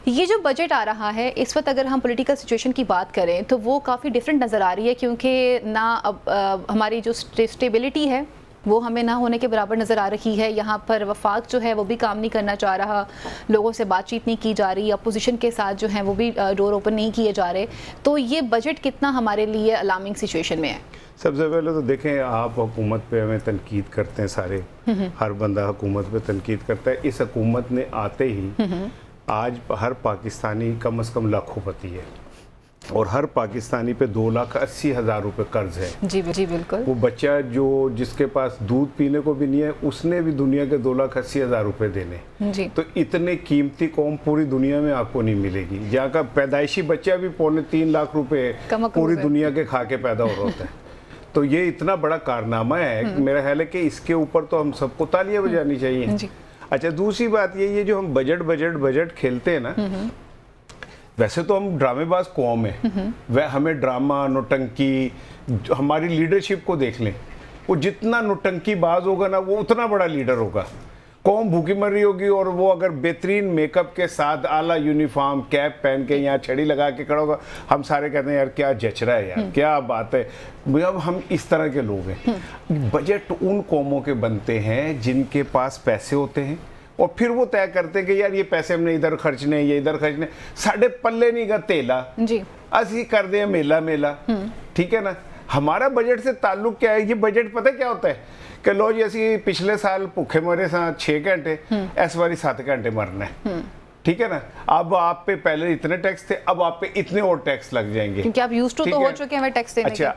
ये जो बजट आ रहा है इस वक्त अगर हम पॉलिटिकल सिचुएशन की बात करें तो वो काफ़ी डिफरेंट नज़र आ रही है, क्योंकि ना अब हमारी जो स्टेबिलिटी है वो हमें ना होने के बराबर नज़र आ रही है। यहाँ पर वफाक जो है वो भी काम नहीं करना चाह रहा, लोगों से बातचीत नहीं की जा रही, अपोजिशन के साथ जो है वो भी डोर ओपन नहीं किए जा रहे। तो ये बजट कितना हमारे लिए अलार्मिंग सिचुएशन में है? सबसे पहले तो देखें, आप हुकूमत पे हमें तनकीद करते हैं सारे, हर बंदा हुकूमत पे तनकीद करता है। इस हुकूमत ने आते ही आज हर पाकिस्तानी कम से कम लाखोंपति है और हर पाकिस्तानी पे 2,80,000 रुपये कर्ज है। जी बिल्कुल। वो बच्चा जो जिसके पास दूध पीने को भी नहीं है उसने भी दुनिया के 2,80,000 रुपये देने जी। तो इतने कीमती कौम पूरी दुनिया में आपको नहीं मिलेगी, जहाँ का पैदाइशी बच्चा भी 3.25 लाख रुपए पूरी दुनिया के खा के पैदा हो रहा होता है। तो ये इतना बड़ा कारनामा है, मेरा ख्याल है कि इसके ऊपर तो हम सबको तालियां बजानी चाहिए। अच्छा, दूसरी बात ये जो हम बजट खेलते हैं ना, वैसे तो हम ड्रामेबाज कौम है, वह हमें ड्रामा नौटंकी, हमारी लीडरशिप को देख लें, वो जितना नौटंकी बाज होगा ना वो उतना बड़ा लीडर होगा। कौम भूखी मर रही होगी और वो अगर बेहतरीन मेकअप के साथ आला यूनिफॉर्म कैप पहन के यहाँ छड़ी लगा के खड़ा होगा, हम सारे कहते हैं यार क्या जच रहा है यार, क्या बात है। अब हम इस तरह के लोग हैं। बजट उन कौमों के बनते हैं जिनके पास पैसे होते हैं, और फिर वो तय करते हैं कि यार ये पैसे हमने इधर खर्चने, ये इधर खर्चने, साढ़े पल्ले नहीं गा तेला जी, असि कर दे मेला मेला। ठीक है ना, हमारा बजट से ताल्लुक क्या है? ये बजट पता क्या होता है कि लो जी असी पिछले साल भूखे मरे 6 घंटे, इस बारी 7 घंटे मरना है। ठीक है ना, अब आप पे पहले इतने टैक्स थे, अब आप पे इतने और टैक्स लग जाएंगे, क्योंकि आप यूज्ड टू तो हो चुके हैं टैक्स देने। अच्छा,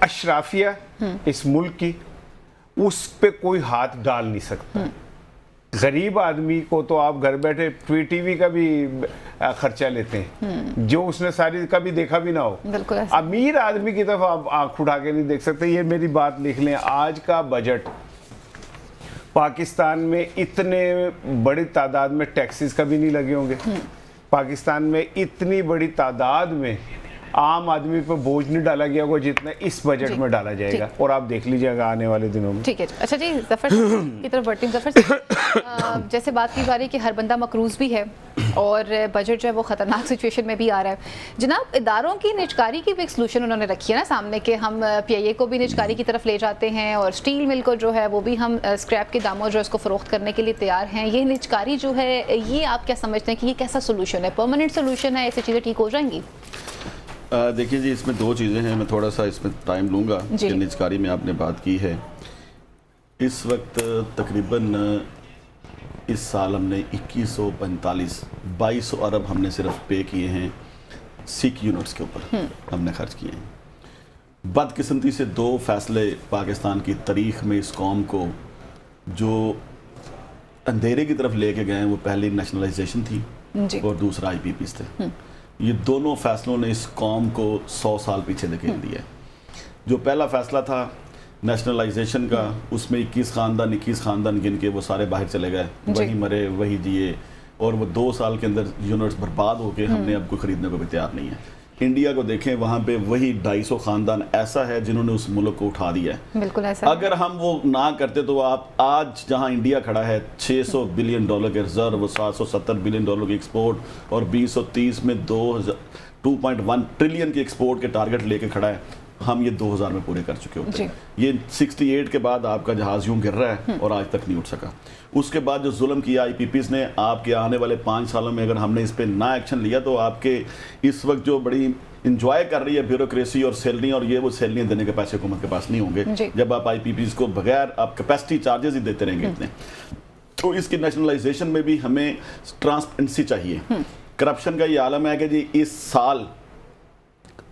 अशराफिया इस मुल्क की, उस पे कोई हाथ डाल नहीं सकता। गरीब आदमी को तो आप घर बैठे फ्री टीवी का भी खर्चा लेते हैं, जो उसने सारी कभी देखा भी ना हो। बिल्कुल। अमीर आदमी की तरफ आप आंख उठा के नहीं देख सकते। ये मेरी बात लिख लें, आज का बजट पाकिस्तान में इतने बड़ी तादाद में टैक्सेस कभी नहीं लगे होंगे, पाकिस्तान में इतनी बड़ी तादाद में आम आदमी पर बोझ नहीं डाला गया होगा जितना इस बजट में डाला जाएगा, और आप देख लीजिएगा आने वाले दिनों में। ठीक है, अच्छा जी, जफर की तरफ बढ़ती हूँ। जफर जैसे बात की जा रही कि हर बंदा मकरूज भी है और बजट जो है वो ख़तरनाक सिचुएशन में भी आ रहा है। जनाब, इदारों की निजकारी की भी एक सोल्यूशन उन्होंने रखी है ना सामने, कि हम PIA को भी निजकारी की तरफ ले जाते हैं और स्टील मिल को जो है वो भी हम स्क्रैप के दामों जो है उसको फ़रोख्त करने के लिए तैयार हैं। ये निजकारी जो है, ये आप क्या समझते हैं कि ये कैसा सोल्यूशन है? परमानेंट सोल्यूशन है? ऐसी चीज़ें ठीक हो जाएंगी? देखिए जी, इसमें 2 चीज़ें हैं, मैं थोड़ा सा इसमें टाइम लूँगा कि निजकारी में आपने बात की है। इस वक्त तकरीबन इस साल हमने 2200 अरब हमने सिर्फ पे किए हैं सिख यूनिट्स के ऊपर, हमने खर्च किए हैं। बदकिस्मती से 2 फैसले पाकिस्तान की तारीख में इस कौम को जो अंधेरे की तरफ लेके गए हैं, वो पहली नेशनलाइजेशन थी और दूसरा IPPs थे। ये दोनों फैसलों ने इस कौम को 100 साल पीछे धकेल दिया है। जो पहला फैसला था नेशनलाइजेशन का, उसमें 21 ख़ानदान गिन के वो सारे बाहर चले गए, वही मरे वही जिए, और वो 2 साल के अंदर यूनिट्स बर्बाद होके हमने अब कोई ख़रीदने को भी तैयार नहीं है। इंडिया को देखें, वहाँ पे वही 250 ख़ानदान ऐसा है जिन्होंने उस मुल्क को उठा दिया है। बिल्कुल ऐसा। अगर हम वो ना करते तो आप आज जहाँ इंडिया खड़ा है, $600 बिलियन के रिजर्व, $770 बिलियन की एक्सपोर्ट और 2030 में 2.1 ट्रिलियन की एक्सपोर्ट के टारगेट लेके खड़ा है, हम ये 2000 में पूरे कर चुके होते हैं। ये 68 के बाद आपका जहाज यूं गिर रहा है और आज तक नहीं उठ सका। उसके बाद जो जुल्म किया IPPs ने, आपके आने वाले 5 सालों में अगर हमने इस पे ना एक्शन लिया तो आपके इस वक्त जो बड़ी इंजॉय कर रही है ब्यूरोक्रेसी और सैलरी, और ये वो सैलरियाँ देने के पैसे हुकूमत के पास नहीं होंगे जब आप IPPs को बगैर आप कैपेसिटी चार्जेस ही देते रहेंगे इतने। तो इसकी नेशनलाइजेशन में भी हमें ट्रांसपेरेंसी चाहिए। करप्शन का ये आलम है कि जी इस साल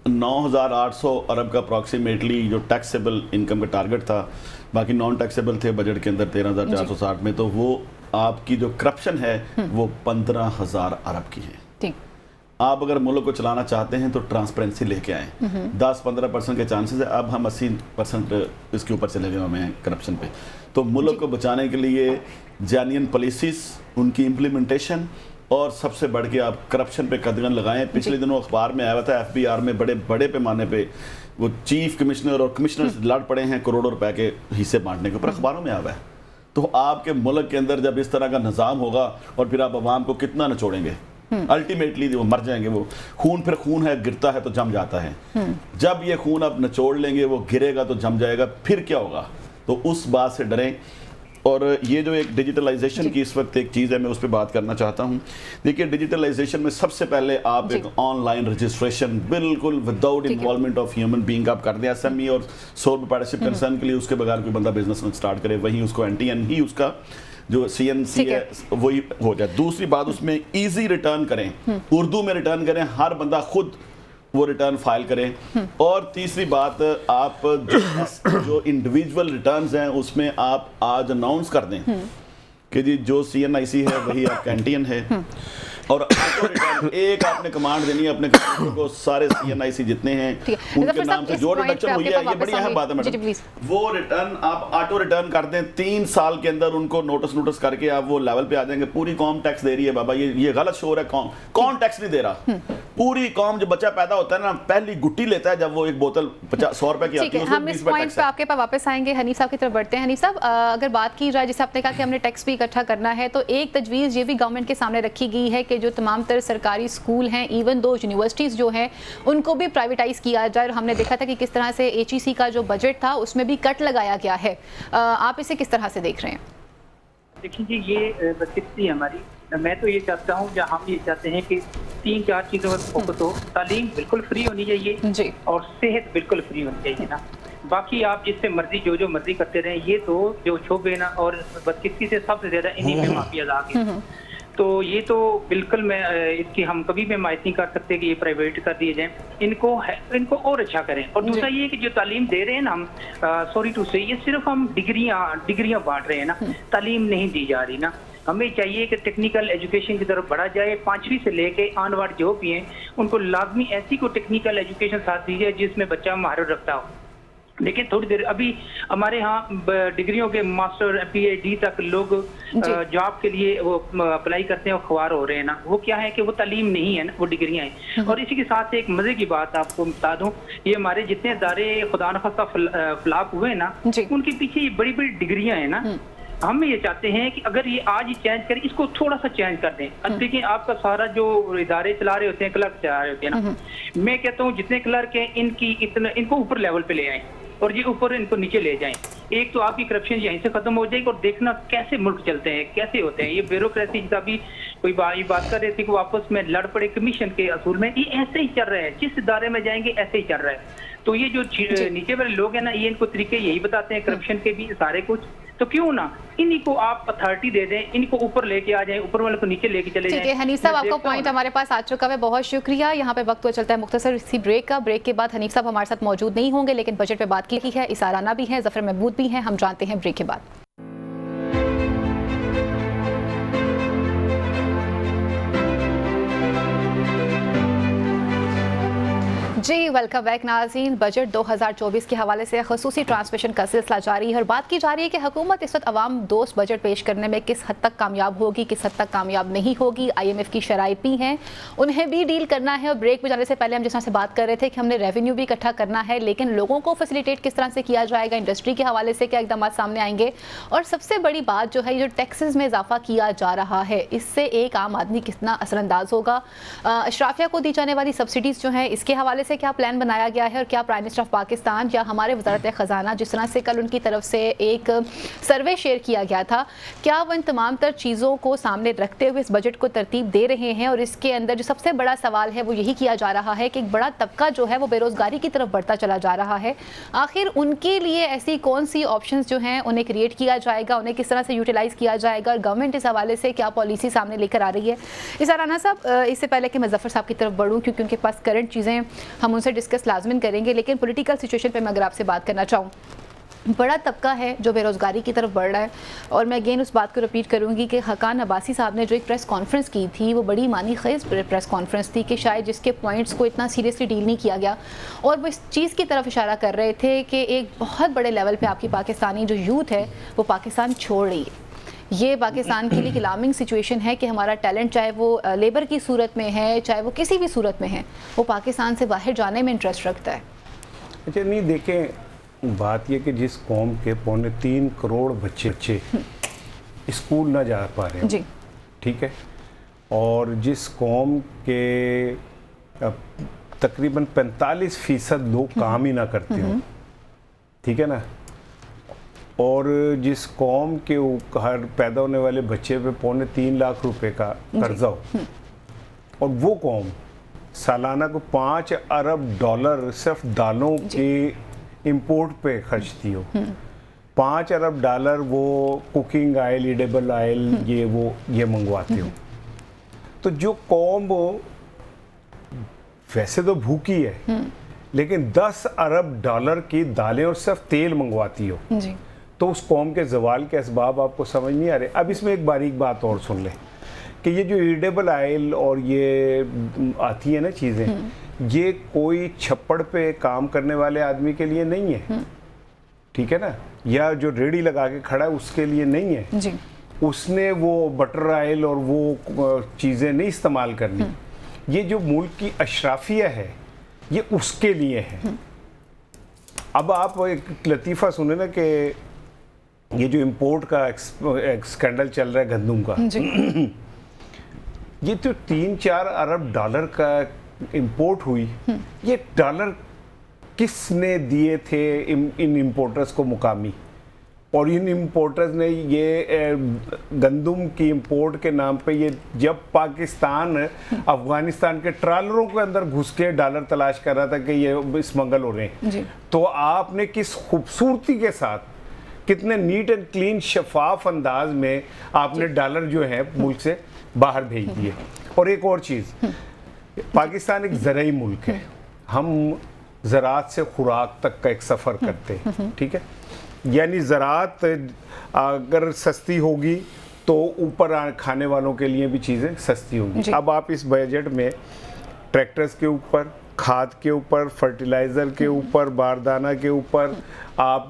9,800 अरब का अप्रॉक्सीमेटली जो टैक्सेबल इनकम का टारगेट था, बाकी नॉन टैक्सेबल थे बजट के अंदर 13,460 में, तो वो आपकी जो करप्शन है वो 15,000 अरब की है। आप अगर मुल्क को चलाना चाहते हैं तो ट्रांसपेरेंसी लेके आए। 10-15% के चांसेस है, अब हम 80% इसके ऊपर चले गए हमें करप्शन पे। तो मुल्क को बचाने के लिए जेन्युइन पॉलिसीज, उनकी इम्प्लीमेंटेशन, और सबसे बढ़ के आप करप्शन पे कदगन लगाएं। पिछले दिनों अखबार में आया था FBR में बड़े पैमाने पे वो चीफ कमिश्नर और कमिश्नर लड़ पड़े हैं करोड़ों रुपए के हिस्से बांटने के ऊपर, अखबारों में आया है। तो आपके मुल्क के अंदर जब इस तरह का निज़ाम होगा और फिर आप अवाम को कितना नचोड़ेंगे, अल्टीमेटली वो मर जाएंगे। वो खून फिर खून है, गिरता है तो जम जाता है। जब ये खून आप नचोड़ लेंगे, वो गिरेगा तो जम जाएगा, फिर क्या होगा? तो उस बात से डरें। और ये जो एक डिजिटलाइजेशन की इस वक्त एक चीज़ है, मैं उस पर बात करना चाहता हूँ। देखिए, डिजिटलाइजेशन में सबसे पहले आप एक ऑनलाइन रजिस्ट्रेशन बिल्कुल without involvement of human being आप कर दें। SME और सोल प्रोप्राइटरशिप कंसर्न के लिए उसके बगैर कोई बंदा बिजनेस स्टार्ट करे, वहीं उसको NTN ही उसका जो CNC है वही हो जाए। दूसरी बात, उसमें ईजी रिटर्न करें, उर्दू में रिटर्न करें, हर बंदा खुद वो रिटर्न फाइल करें। और तीसरी बात, आप जो इंडिविजुअल रिटर्न्स हैं उसमें आप आज अनाउंस कर दें कि जी जो CNIC है वही आपका NTN है। और ऑटो रिटर्न एक आपने कमांड देनी है अपने कंप्यूटर को, सारे CNIC जितने हैं उनके नाम से जो रिडक्शन हुई है, ये बड़ी अहम बात है मैडम, वो रिटर्न आप ऑटो रिटर्न कर दें। 3 साल के अंदर उनको नोटिस करके आप वो लेवल पे आ जाएंगे। पूरी कौम टैक्स दे रही है बाबा, ये गलत शोर है। कौन टैक्स नहीं दे रहा? पूरी कौम, जो बच्चा पैदा होता है ना, पहली गुट्टी लेता है जब वो एक बोतल 100 रुपए की आती है। हम इस पॉइंट पे आपके पास वापस आएंगे। हनीफ साहब की तरफ बढ़ते हैं। हनीफ साहब, अगर बात की जाए, जैसे आपने कहा कि हमने टैक्स भी इकट्ठा करना है, तो एक तजवीज़ ये भी गवर्नमेंट के सामने रखी गई है कि जो तमाम तर सरकारी स्कूल हैं, इवन दो यूनिवर्सिटीज़ जो हैं, उनको भी प्राइवेटाइज किया जाए। और हमने देखा था कि किस तरह से HEC का जो बजट था उसमें भी कट लगाया गया है। आप इसे किस तरह से देख रहे हैं? देखिए जी, ये बदकिस्मती है हमारी। मैं तो ये चाहता हूँ, या हम ये चाहते हैं कि 3-4 चीज़ों पर फोकस हो। तालीम बिल्कुल फ्री होनी चाहिए जी। और सेहत बिल्कुल फ्री होनी चाहिए ना। बाकी आप जिससे मर्जी जो मर्जी करते रहें, ये तो जो शोबे ना और बदकिस्मती से सबसे ज्यादा इन्हीं पे माफिया आ गए। तो ये तो बिल्कुल मैं इसकी हम कभी भी हिमायत नहीं कर सकते कि ये प्राइवेट कर दिए जाएं। इनको और अच्छा करें। और दूसरा ये कि जो तालीम दे रहे हैं ना हम, सॉरी टू से, ये सिर्फ हम डिग्रियां बांट रहे हैं ना, तालीम नहीं दी जा रही ना। हमें चाहिए कि टेक्निकल एजुकेशन की तरफ बढ़ा जाए। 5वीं से लेके ऑनवर्ड जो भी हैं उनको लाजमी ऐसी को टेक्निकल एजुकेशन साथ दी जाए जिसमें बच्चा महारत रखता हो। लेकिन थोड़ी देर अभी हमारे यहाँ डिग्रियों के मास्टर PhD तक लोग जॉब के लिए वो अप्लाई करते हैं और ख्वार हो रहे हैं ना। वो क्या है कि वो तालीम नहीं है ना, वो डिग्रियां हैं। और इसी के साथ एक मजे की बात आपको बता दूं, ये हमारे जितने इदारे खुदा न खास्ता फ्लॉप हुए हैं ना, उनके पीछे ये बड़ी बड़ी डिग्रियां हैं ना। हम ये चाहते हैं कि अगर ये आज ही चेंज करें, इसको थोड़ा सा चेंज कर दें। अब देखिए, आपका सारा जो इदारे चला रहे होते हैं, क्लर्क चला रहे होते हैं ना, मैं कहता हूँ जितने क्लर्क हैं इनको ऊपर लेवल पे ले आए और ये ऊपर इनको नीचे ले जाएं। एक तो आपकी करप्शन यहीं से खत्म हो जाएगी और देखना कैसे मुल्क चलते हैं, कैसे होते हैं। ये ब्यूरोक्रेसी का भी कोई बात कर रहे थे कि वापस में लड़ पड़े कमीशन के असूल में, ये ऐसे ही चल रहा है। जिस इदारे में जाएंगे ऐसे ही चल रहा है। तो ये जो नीचे वाले लोग हैं ना, ये इनको तरीके यही बताते हैं करप्शन के भी सारे कुछ। तो क्यों ना इन्हीं को आप अथॉरिटी दे दें, इनको ऊपर लेके आ जाएं, ऊपर वाले को नीचे लेके चले जाएं। ठीक है हनीफ साहब, आपका पॉइंट हमारे पास आ चुका है, बहुत शुक्रिया। यहाँ पे वक्त हुआ चलता है मुख्तसर सी ब्रेक का। ब्रेक के बाद हनीफ साहब हमारे साथ मौजूद नहीं होंगे, लेकिन बजट पे बात की है, इसाराना भी है, जफर महमूद भी हैं। हम जानते हैं ब्रेक के बाद। जी वेलकम बैक नाज़रीन। बजट 2024 के हवाले से खसूसी ट्रांसमिशन का सिलसिला जारी है और बात की जा रही है कि हुकूमत इस वक्त अवाम दोस्त बजट पेश करने में किस हद तक कामयाब होगी, किस हद तक कामयाब नहीं होगी। IMF की शराइ भी हैं, उन्हें भी डील करना है। और ब्रेक में जाने से पहले हम जिस तरह से बात कर रहे थे कि हमने रेवेन्यू भी इकट्ठा करना है, लेकिन लोगों को फैसिलिटेट किस तरह से किया जाएगा, इंडस्ट्री के हवाले से क्या इकदाम सामने आएंगे। और सबसे बड़ी बात जो है, जो टैक्सेस में इजाफा किया जा रहा है, इससे एक आम आदमी कितना असरअंदाज होगा। अशराफिया को दी जाने वाली सब्सिडीज़ जो हैं, इसके हवाले से क्या प्लान बनाया गया है और क्या प्राइम मिनिस्टर ऑफ पाकिस्तान या हमारे वजारत ख़जाना, जिस तरह से कल उनकी तरफ से एक सर्वे शेयर किया गया था, क्या वो इन तमाम तर चीज़ों को सामने रखते हुए इस बजट को तरतीब दे रहे हैं। और इसके अंदर जो सबसे बड़ा सवाल है वो यही किया जा रहा है कि एक बड़ा तबका जो है वो बेरोज़गारी की तरफ बढ़ता चला जा रहा है। आखिर उनके लिए ऐसी कौन सी ऑप्शंस जो हैं उन्हें क्रिएट किया जाएगा, उन्हें किस तरह से यूटिलाइज़ किया जाएगा और गवर्नमेंट इस हवाले से क्या पॉलिसी सामने लेकर आ रही है। इसाराना साहब, इससे पहले कि मैं जफ़र साहब की तरफ बढ़ूँ, क्योंकि उनके पास करंट चीज़ें हम उनसे डिस्कस लाजमन करेंगे, लेकिन पॉलिटिकल सिचुएशन पे मैं अगर आपसे बात करना चाहूँ, बड़ा तबका है जो बेरोज़गारी की तरफ बढ़ रहा है। और मैं अगेन उस बात को रिपीट करूँगी कि हकान अब्बासी साहब ने जो एक प्रेस कॉन्फ्रेंस की थी, वो बड़ी मानी खेज़ प्रेस कॉन्फ्रेंस थी कि शायद जिसके पॉइंट्स को इतना सीरियसली डील नहीं किया गया। और वो इस चीज़ की तरफ इशारा कर रहे थे कि एक बहुत बड़े लेवल पे आपकी पाकिस्तानी जो यूथ है वो पाकिस्तान छोड़ रही है। ये पाकिस्तान के लिए एक अलार्मिंग सिचुएशन है कि हमारा टैलेंट, चाहे वो लेबर की सूरत में है, चाहे वो किसी भी सूरत में है, वो पाकिस्तान से बाहर जाने में इंटरेस्ट रखता है। अच्छा, नहीं देखें, बात ये कि जिस कौम के 3.25 करोड़ बच्चे स्कूल ना जा पा रहे हैं, ठीक है, और जिस कौम के तकरीबन 45% लोग काम ही ना करते हो, ठीक है ना, और जिस कौम के हर पैदा होने वाले बच्चे पे 3.25 लाख रुपए का कर्जा हो, और वो कौम सालाना को $5 अरब सिर्फ दालों के इंपोर्ट पे खर्चती हो। $5 अरब वो कुकिंग ऑयल, एडिबल ऑयल, ये मंगवाते हो। तो जो कौम वैसे तो भूखी है, लेकिन $10 अरब की दालें और सिर्फ तेल मंगवाती हो, तो उस कौम के जवाल के असबाब आपको समझ नहीं आ रहे। अब इसमें एक बारीक बात और सुन लें कि ये जो एडिबल ऑयल और ये आती है ना चीज़ें, ये कोई छप्पड़ पे काम करने वाले आदमी के लिए नहीं है, ठीक है ना, या जो रेडी लगा के खड़ा है उसके लिए नहीं है जी। उसने वो बटर ऑयल और वो चीज़ें नहीं इस्तेमाल करनी। ये जो मुल्क की अशराफिया है, ये उसके लिए है। अब आप एक लतीफ़ा सुने ना कि ये जो इंपोर्ट का स्कैंडल चल रहा है गंदम का, ये तो $3-4 अरब का इंपोर्ट हुई। ये डॉलर किसने दिए थे इन इंपोर्टर्स को मुकामी? और इन इम्पोर्टर्स ने ये गंदम की इंपोर्ट के नाम पे ये जब पाकिस्तान अफगानिस्तान के ट्रालरों के अंदर घुस के डॉलर तलाश कर रहा था कि ये स्मगल हो रहे हैं, तो आपने किस खूबसूरती के साथ, कितने नीट एंड क्लीन शफाफ अंदाज में आपने डॉलर जो है मुल्क से बाहर भेज दिए। और एक और चीज़, पाकिस्तान एक ज़राई मुल्क है, हम ज़रात से खुराक तक का एक सफ़र करते हैं, ठीक है, यानी ज़रात अगर सस्ती होगी तो ऊपर खाने वालों के लिए भी चीज़ें सस्ती होंगी। अब आप इस बजट में ट्रैक्टर्स के ऊपर, खाद के ऊपर, फर्टिलाइज़र के ऊपर, बारदाना के ऊपर, आप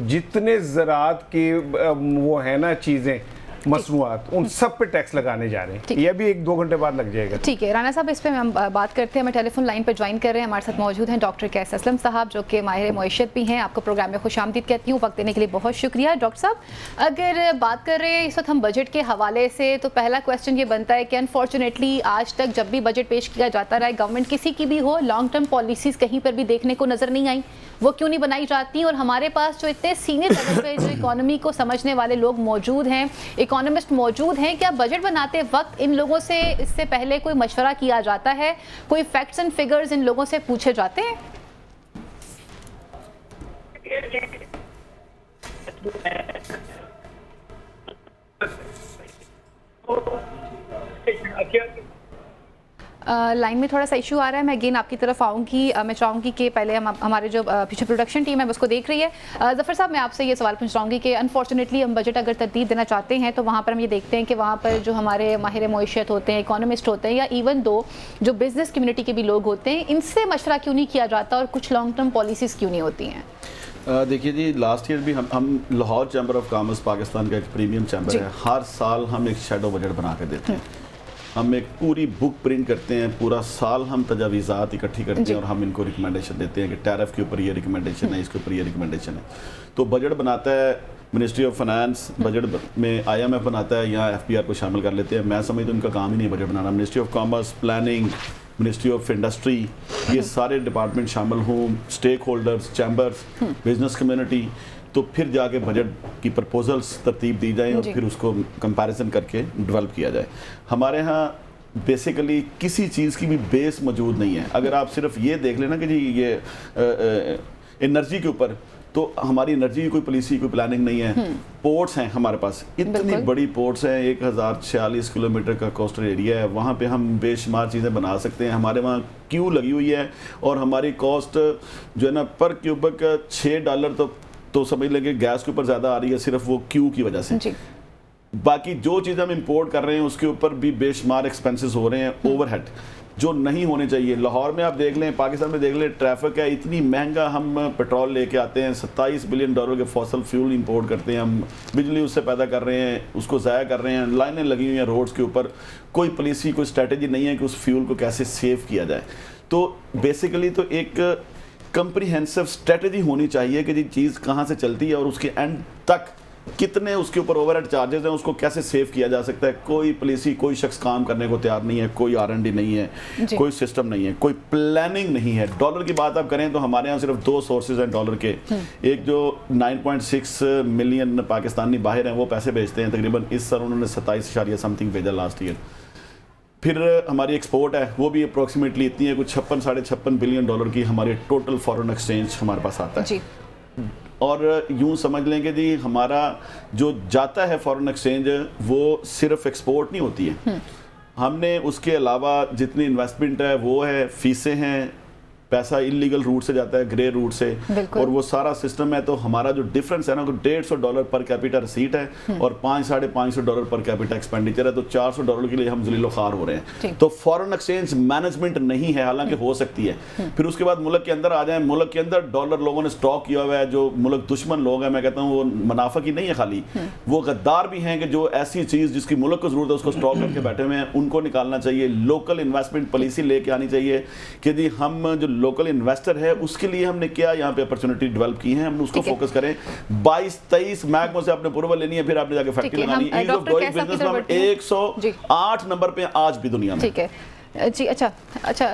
जितने ज़रात की वो है ना चीज़ें, मसनूआत, उन सब पे टैक्स लगाने जा रहे हैं। ये भी 1-2 घंटे बाद लग जाएगा। ठीक है राना साहब, इस पे हम बात करते हैं। हमें टेलीफोन लाइन पर ज्वाइन कर रहे हैं, हमारे साथ मौजूद हैं डॉक्टर कैस असलम साहब, जो कि माहिर मईशत भी हैं। आपको प्रोग्राम में खुशामदीद कहती हूँ, वक्त देने के लिए बहुत शुक्रिया। डॉक्टर साहब, अगर बात कर रहे हैं इस वक्त हम बजट के हवाले से, तो पहला क्वेश्चन ये बनता है कि अनफॉर्चुनेटली आज तक जब भी बजट पेश किया जाता रहा है, गवर्नमेंट किसी की भी हो, लॉन्ग टर्म पॉलिसीज़ कहीं पर भी देखने को नज़र नहीं आई। वो क्यों नहीं बनाई जाती? और हमारे पास जो इतने सीनियर लेवल पे जो इकोनॉमी को समझने वाले लोग मौजूद हैं, इकोनॉमिस्ट मौजूद हैं, क्या बजट बनाते वक्त इन लोगों से इससे पहले कोई मशवरा किया जाता है? कोई फैक्ट्स एंड फिगर्स इन लोगों से पूछे जाते हैं? लाइन में थोड़ा सा इशू आ रहा है, मैं अगेन आपकी तरफ आऊँगी। मैं चाहूँगी कि पहले हम हमारे जो पीछे प्रोडक्शन टीम है उसको देख रही है। ज़फ़र साहब, मैं आपसे ये सवाल पूछ चाहूँगी कि अनफॉर्चुनेटली हम बजट अगर तरतीब देना चाहते हैं तो वहाँ पर हम ये देखते हैं कि वहाँ पर जो हमारे माहिर मईशत होते हैं, इकोनॉमिस्ट होते हैं, या इवन दो जो बिज़नेस कम्युनिटी के भी लोग होते हैं, इनसे मशवरा क्यों नहीं किया जाता और कुछ लॉन्ग टर्म पॉलिसीज़ क्यों नहीं होती हैं? देखिए जी, लास्ट ईयर भी हम Lahore chamber of commerce Pakistan का एक प्रीमियम चैम्बर है, हर साल हम एक शेडो बजट बना के देते हैं। हम एक पूरी बुक प्रिंट करते हैं, पूरा साल हम तजावीज़ात इकट्ठी करते हैं और हम इनको रिकमेंडेशन देते हैं कि टैरिफ के ऊपर ये रिकमेंडेशन है, इसके ऊपर ये रिकमेंडेशन है। तो बजट बनाता है मिनिस्ट्री ऑफ फाइनेंस, बजट में IMF बनाता है या FPR को शामिल कर लेते हैं। मैं समझता हूँ उनका काम ही नहीं बजट बनाना। Ministry of commerce, planning, ministry of industry, ये सारे डिपार्टमेंट शामिल हों, stakeholders, chambers, business community, तो फिर जाके बजट की प्रपोजल्स तरतीब दी जाए और फिर उसको कंपैरिजन करके डेवलप किया जाए। हमारे यहाँ बेसिकली किसी चीज़ की भी बेस मौजूद नहीं है। अगर आप सिर्फ ये देख लेना कि जी ये एनर्जी के ऊपर, तो हमारी एनर्जी की कोई पॉलिसी, कोई प्लानिंग नहीं है। पोर्ट्स हैं हमारे पास, इतनी बड़ी पोर्ट्स हैं, 1046 किलोमीटर का कोस्टल एरिया है, वहाँ पे हम बेशुमार चीज़ें बना सकते हैं। हमारे वहाँ क्यू लगी हुई है और हमारी कॉस्ट जो है ना पर क्यूबिक $6 तो समझ लेंगे गैस के ऊपर ज़्यादा आ रही है, सिर्फ वो क्यू की वजह से। बाकी जो चीज़ हम इंपोर्ट कर रहे हैं उसके ऊपर भी बेशुमार एक्सपेंसेस हो रहे हैं, ओवरहेड जो नहीं होने चाहिए। लाहौर में आप देख लें, पाकिस्तान में देख लें, ट्रैफिक है, इतनी महंगा हम पेट्रोल लेके आते हैं, $27 बिलियन के फॉसल फ्यूल इंपोर्ट करते हैं, हम बिजली उससे पैदा कर रहे हैं, उसको ज़ाया कर रहे हैं, लाइनें लगी हुई हैं रोड्स के ऊपर, कोई पॉलिसी, कोई स्ट्रेटजी नहीं है कि उस फ्यूल को कैसे सेव किया जाए। तो बेसिकली तो एक कंप्रीहेंसिव स्ट्रेटजी होनी चाहिए कि जी चीज़ कहाँ से चलती है और उसके एंड तक कितने उसके ऊपर ओवरहेड चार्जेस हैं, उसको कैसे सेव किया जा सकता है। कोई पॉलिसी, कोई शख्स काम करने को तैयार नहीं है, कोई R&D नहीं है, कोई सिस्टम नहीं है, कोई प्लानिंग नहीं है। डॉलर की बात आप करें तो हमारे यहाँ सिर्फ 2 सोर्सेज हैं डॉलर के। एक जो 9.6 मिलियन पाकिस्तानी बाहर हैं वो पैसे भेजते हैं तकरीबन, इस साल उन्होंने 27 समथिंग भेजा लास्ट ईयर। फिर हमारी एक्सपोर्ट है, वो भी अप्रोक्सीमेटली इतनी है, कुछ 56-56 बिलियन डॉलर की हमारी टोटल फॉरेन एक्सचेंज हमारे पास आता है। और यूँ समझ लेंगे जी हमारा जो जाता है फॉरेन एक्सचेंज वो सिर्फ एक्सपोर्ट नहीं होती है, हमने उसके अलावा जितनी इन्वेस्टमेंट है वो है, फीसें हैं, पैसा इलीगल रूट से जाता है, ग्रे रूट से, और वो सारा सिस्टम है। तो हमारा जो डिफरेंस है ना, तो $150 पर कैपिटा रिसीट है और $500-550 पर कैपिटा एक्सपेंडिचर है, तो $400 के लिए हम जलीलो खार हो रहे हैं। तो फॉरेन एक्सचेंज मैनेजमेंट नहीं है, हालांकि हो सकती है। फिर उसके बाद मुल्क के अंदर आ जाए, मुल्क के अंदर डॉलर लोगों ने स्टॉक किया हुआ है, जो मुल्क दुश्मन लोग हैं, मैं कहता हूँ वो मुनाफा की नहीं है खाली, वो गद्दार भी हैं कि जो ऐसी चीज़ जिसकी मुल्क को जरूरत है उसको स्टॉक करके बैठे हुए हैं, उनको निकालना चाहिए। लोकल इन्वेस्टमेंट पॉलिसी लेके आनी चाहिए कि जी हम जो लोकल इन्वेस्टर है उसके लिए हमने क्या यहाँ पे अपॉर्चुनिटी डेवलप की है, हम उसको फोकस करें। 22-23 महकमों से आपने अप्रूवल लेनी है, फिर आपने जाके फैक्ट्री लगानी है। ईज ऑफ डूइंग बिजनेस में 108 नंबर पे आज भी दुनिया में। ठीक है जी अच्छा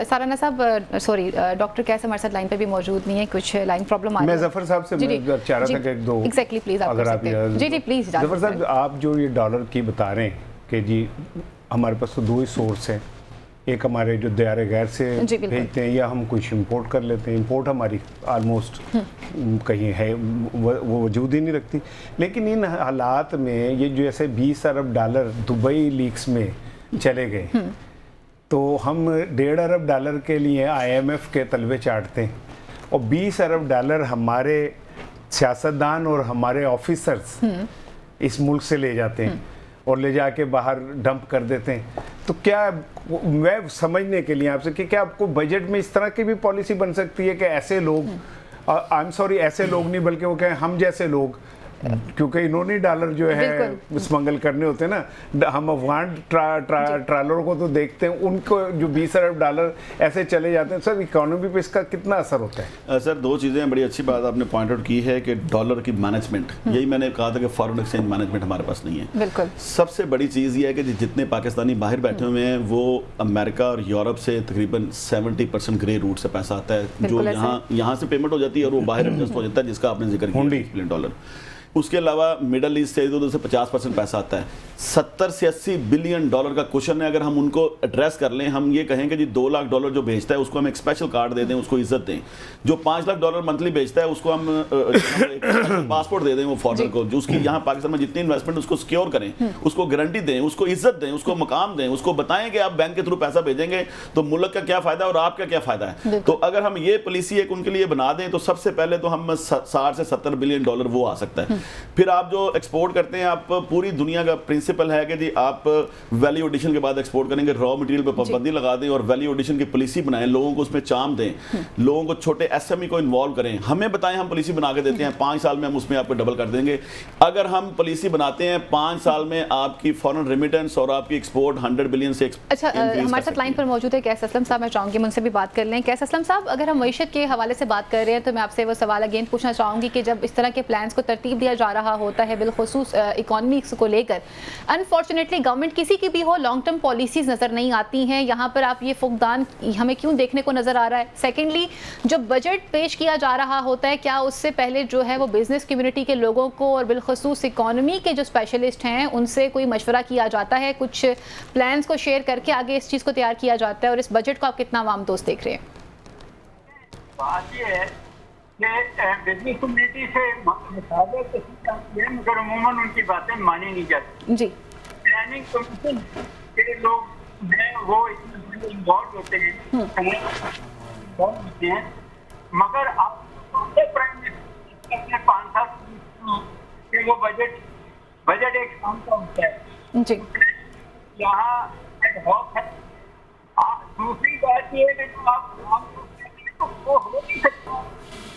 साराना साहब, सॉरी डॉक्टर कैस हमारे साथ लाइन पे भी मौजूद नहीं है, कुछ लाइन प्रॉब्लम आ रही है। मैं जफर साहब से चाह रहा था कि एक दो एग्जैक्टली प्लीज आप अगर आप जी प्लीज जफर साहब, आप जो ये डॉलर की बता रहे हैं कि जी हमारे पास तो दो ही सोर्स हैं, एक हमारे जो दयारे गैर से भेजते हैं या हम कुछ इंपोर्ट कर लेते हैं। इंपोर्ट हमारी ऑलमोस्ट कहीं है वो वजूद ही नहीं रखती। लेकिन इन हालात में ये जो ऐसे 20 अरब डॉलर दुबई लीक्स में चले गए तो हम 1.5 अरब डॉलर के लिए IMF के तलबे चाटते हैं और 20 अरब डॉलर हमारे सियासतदान और हमारे ऑफिसर्स इस मुल्क से ले जाते हैं और ले जाके बाहर डंप कर देते हैं। तो क्या मैं समझने के लिए आपसे कि क्या आपको बजट में इस तरह की भी पॉलिसी बन सकती है कि ऐसे लोग, आई एम सॉरी ऐसे लोग नहीं बल्कि वो कहें हम जैसे लोग, क्योंकि इन्होंने डॉलर जो है स्मगल करने होते हैं ना, हम अफगान ट्रालरों को तो देखते हैं, उनको जो 20 अरब डॉलर ऐसे चले जाते हैं। सर इकोनॉमी पे इसका कितना असर होता है? सर दो चीज़ें, बड़ी अच्छी बात आपने पॉइंट आउट की है कि डॉलर की मैनेजमेंट, यही मैंने कहा था कि फॉरेन एक्सचेंज मैनेजमेंट हमारे पास नहीं है। बिल्कुल। सबसे बड़ी चीज़ ये है कि जितने पाकिस्तानी बाहर बैठे हुए हैं वो अमेरिका और यूरोप से तकरीबन 70% ग्रे रूट से पैसा आता है, जो यहाँ से पेमेंट हो जाती है और वो बाहर एडजस्ट हो जाता है, जिसका आपने जिक्र किया $1 बिलियन। उसके अलावा मिडल ईस्ट से इधर उधर से 50% पैसा आता है। 70 से 80 बिलियन डॉलर का क्वेश्चन है। अगर हम उनको एड्रेस कर लें, हम ये कहें कि जी 2 लाख डॉलर जो भेजता है उसको हम एक स्पेशल कार्ड दे दें, उसको इज्जत दें। जो 5 लाख डॉलर मंथली भेजता है उसको हम पासपोर्ट दे दें वो फॉरेनर को, जो उसकी यहाँ पाकिस्तान में जितनी इन्वेस्टमेंट उसको सिक्योर करें, उसको गारंटी दें, उसको इज्जत दें, उसको मकाम दें, उसको बताएं कि आप बैंक के थ्रू पैसा भेजेंगे तो मुल्क का क्या फायदा है और आपका क्या फायदा है। तो अगर हम ये पॉलिसी एक उनके लिए बना दें तो सबसे पहले तो हम 60 से 70 बिलियन डॉलर वो आ सकता है। फिर आप जो एक्सपोर्ट करते हैं, आप पूरी दुनिया का प्रिंसिपल है कि जी आप वैल्यू एडिशन के बाद एक्सपोर्ट करेंगे, रॉ मटेरियल पे पाबंदी लगा दें और वैल्यू एडिशन की पॉलिसी बनाएं, लोगों को उसमें चार्म दें, लोगों को छोटे SME को इन्वॉल्व करें, हमें बताएं, हम पॉलिसी बना के देते हैं, 5 साल में हम उसमें आपको डबल कर देंगे। अगर हम पॉलिसी बनाते हैं 5 साल में आपकी फॉरेन रेमिटेंस और आपकी एक्सपोर्ट 100 बिलियन से अच्छा हमारे साथ लाइन पर मौजूद है कैस असलम साहब, मैं चाहूंगी उनसे भी बात कर लें। कैस असलम साहब, अगर हम मईशत के हवाले से बात कर रहे हैं तो मैं आपसे वो सवाल अगेन पूछना चाहूंगी कि जब इस तरह के प्लान्स को तरतीब दिया जा रहा होता है बिलखुसूस इकोनॉमिक्स को लेकर, अनफॉर्चुनेटली गवर्नमेंट किसी की भी हो लॉन्ग टर्म पॉलिसीज नजर नहीं आती हैं। यहाँ पर आप ये फुकदान हमें क्यों देखने को नजर आ रहा है? सेकेंडली, जो बजट पेश किया जा रहा होता है, क्या उससे पहले जो है वो बिजनेस कम्युनिटी के लोगों को और बिलखुसूस इकोनॉमी के जो स्पेशलिस्ट हैं उनसे कोई मशवरा किया जाता है, कुछ प्लान्स को शेयर करके आगे इस चीज़ को तैयार किया जाता है? और इस बजट को आप कितना आवाम दोस्त देख रहे हैं? बात ये है कि बिजनेस कम्युनिटी से मगर अमूमन उनकी बातें मानी नहीं जाती जी। प्लानिंग कमीशन के लोग हैं वो इसमें इन्वॉल्व होते हैं, मगर आप प्राइम मिनिस्टर अपने 5 साल के वो बजट एक काम का होता है जी, यहाँ एडहॉक है। दूसरी बात ये है कि आप तो वो हो नहीं सकता,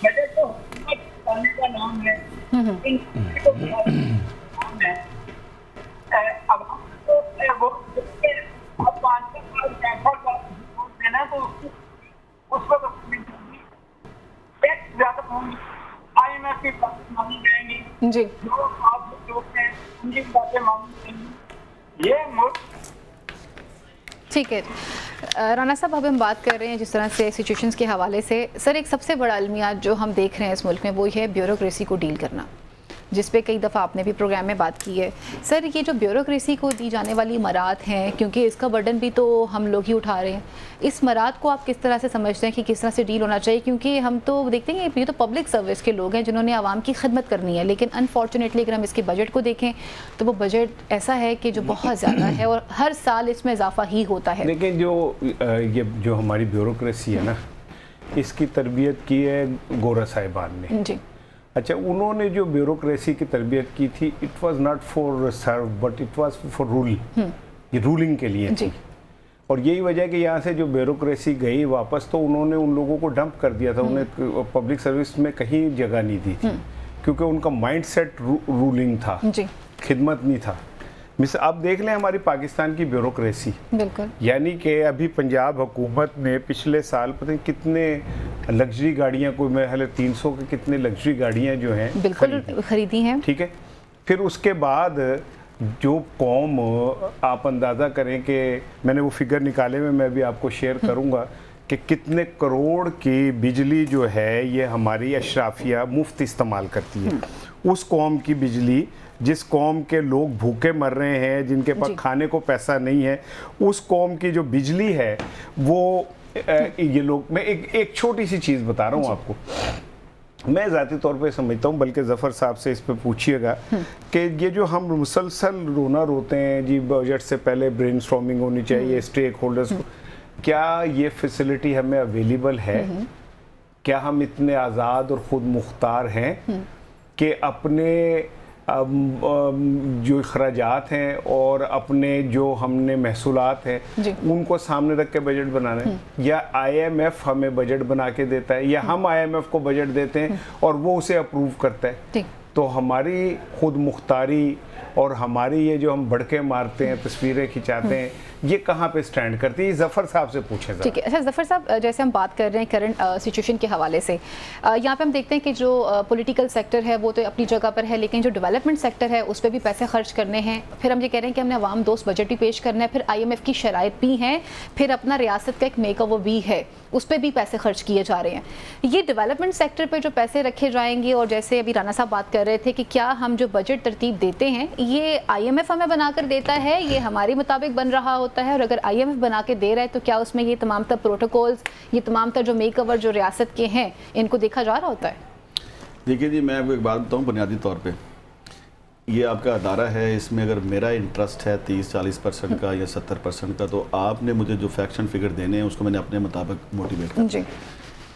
बजट तो हुकूमत पाने का नाम है, नाम है। अब तो वो अब 5 साल पैसा देना तो उसको तो टैक्स ज्यादा IMF की बातें मानी जाएंगी जी, जो आप लोग हैं उनकी बातें मानी जाएंगी। ये मुल्क ठीक है। राना साहब, अब हम बात कर रहे हैं जिस तरह से सिचुएशंस के हवाले से, सर एक सबसे बड़ा अलमिया जो हम देख रहे हैं इस मुल्क में वो है ब्यूरोक्रेसी को डील करना, जिस पे कई दफ़ा आपने भी प्रोग्राम में बात की है। सर ये जो ब्यूरोक्रेसी को दी जाने वाली मराहत हैं, क्योंकि इसका बर्डन भी तो हम लोग ही उठा रहे हैं, इस मराहत को आप किस तरह से समझते हैं कि किस तरह से डील होना चाहिए? क्योंकि हम तो देखते हैं ये तो पब्लिक सर्विस के लोग हैं जिन्होंने आवाम की खिदमत करनी है, लेकिन अनफॉर्चुनेटली अगर हम इसके बजट को देखें तो वो बजट ऐसा है कि जो बहुत ज़्यादा है और हर साल इसमें इजाफा ही होता है। लेकिन ये जो हमारी ब्यूरोक्रेसी है ना, इसकी तरबियत की है गोरा साहिबान ने जी। अच्छा, उन्होंने जो ब्यूरोक्रेसी की तरबियत की थी, it was not for serve but it was for rule, ये रूलिंग के लिए थी। और यही वजह है कि यहाँ से जो ब्यूरोक्रेसी गई वापस तो उन्होंने उन लोगों को डंप कर दिया था, उन्हें पब्लिक सर्विस में कहीं जगह नहीं दी थी, क्योंकि उनका माइंडसेट रूलिंग था, खिदमत नहीं था। मिसाल आप देख लें हमारी पाकिस्तान की ब्यूरोक्रेसी, बिल्कुल, यानी कि अभी पंजाब हुकूमत ने पिछले साल पता नहीं कितने लग्जरी गाड़ियाँ, कोई मेरे ख्याल 300 के कितने लग्जरी गाड़ियाँ जो हैं बिल्कुल खरीदी हैं, ठीक है। फिर उसके बाद जो कौम, आप अंदाज़ा करें कि मैंने वो फिगर निकाले हुए, मैं भी आपको शेयर करूंगा कि कितने करोड़ की बिजली जो है ये हमारी अशराफिया मुफ्त इस्तेमाल करती है। उस कौम की बिजली, जिस कौम के लोग भूखे मर रहे हैं, जिनके पास खाने को पैसा नहीं है, उस कौम की जो बिजली है वो ये लोग, मैं एक छोटी सी चीज़ बता रहा हूँ आपको, मैं ज़ाती तौर पे समझता हूँ, बल्कि ज़फ़र साहब से इस पे पूछिएगा कि ये जो हम मुसलसल रोना रोते हैं जी, बजट से पहले ब्रेनस्टॉर्मिंग होनी चाहिए, स्टेक होल्डर्स को, क्या ये फैसिलिटी हमें अवेलेबल है? क्या हम इतने आज़ाद और ख़ुद मुख्तार हैं कि अपने जो अखराजात हैं और अपने जो हमने महसूलात हैं उनको सामने रख के बजट बनाना है, या IMF हमें बजट बना के देता है, या हम IMF को बजट देते हैं और वो उसे अप्रूव करता है? तो हमारी खुद मुख्तारी और हमारी ये जो हम बढ़के मारते हैं, तस्वीरें खिंचाते हैं, ये कहाँ पे स्टैंड करती है? ज़फ़र साहब से पूछें। ठीक है, अच्छा ज़फ़र साहब, जैसे हम बात कर रहे हैं करंट सिचुएशन के हवाले से, यहाँ पे हम देखते हैं कि जो पॉलिटिकल सेक्टर है वो तो अपनी जगह पर है, लेकिन जो डेवलपमेंट सेक्टर है उस पर भी पैसे खर्च करने हैं। फिर हम ये कह रहे हैं कि हमने अवाम दोस्त बजट भी पेश करना है, फिर IMF की शराइत भी हैं, फिर अपना रियासत का एक मेक ओवर भी है, उस पर भी पैसे खर्च किए जा रहे हैं। ये डेवलपमेंट सेक्टर पर जो पैसे रखे जाएंगे, और जैसे अभी राना साहब बात कर रहे थे कि क्या हम जो बजट तरतीब देते हैं ये IMF हमें बनाकर देता है, ये हमारे मुताबिक बन रहा होता है, और अगर IMF बना के दे रहा है तो क्या उसमें ये तमाम तर प्रोटोकॉल्स, ये तमाम तर जो मेक ओवर जो रियासत के हैं, इनको देखा जा रहा होता है? देखिए जी, मैं आपको एक बात बताऊँ, बुनियादी तौर पे ये आपका अदारा है, इसमें अगर मेरा इंटरेस्ट है 30-40% का या 70% का, तो आपने मुझे जो फैक्शन फिगर देने हैं उसको मैंने अपने मुताबिक मोटिवेट कर दिया।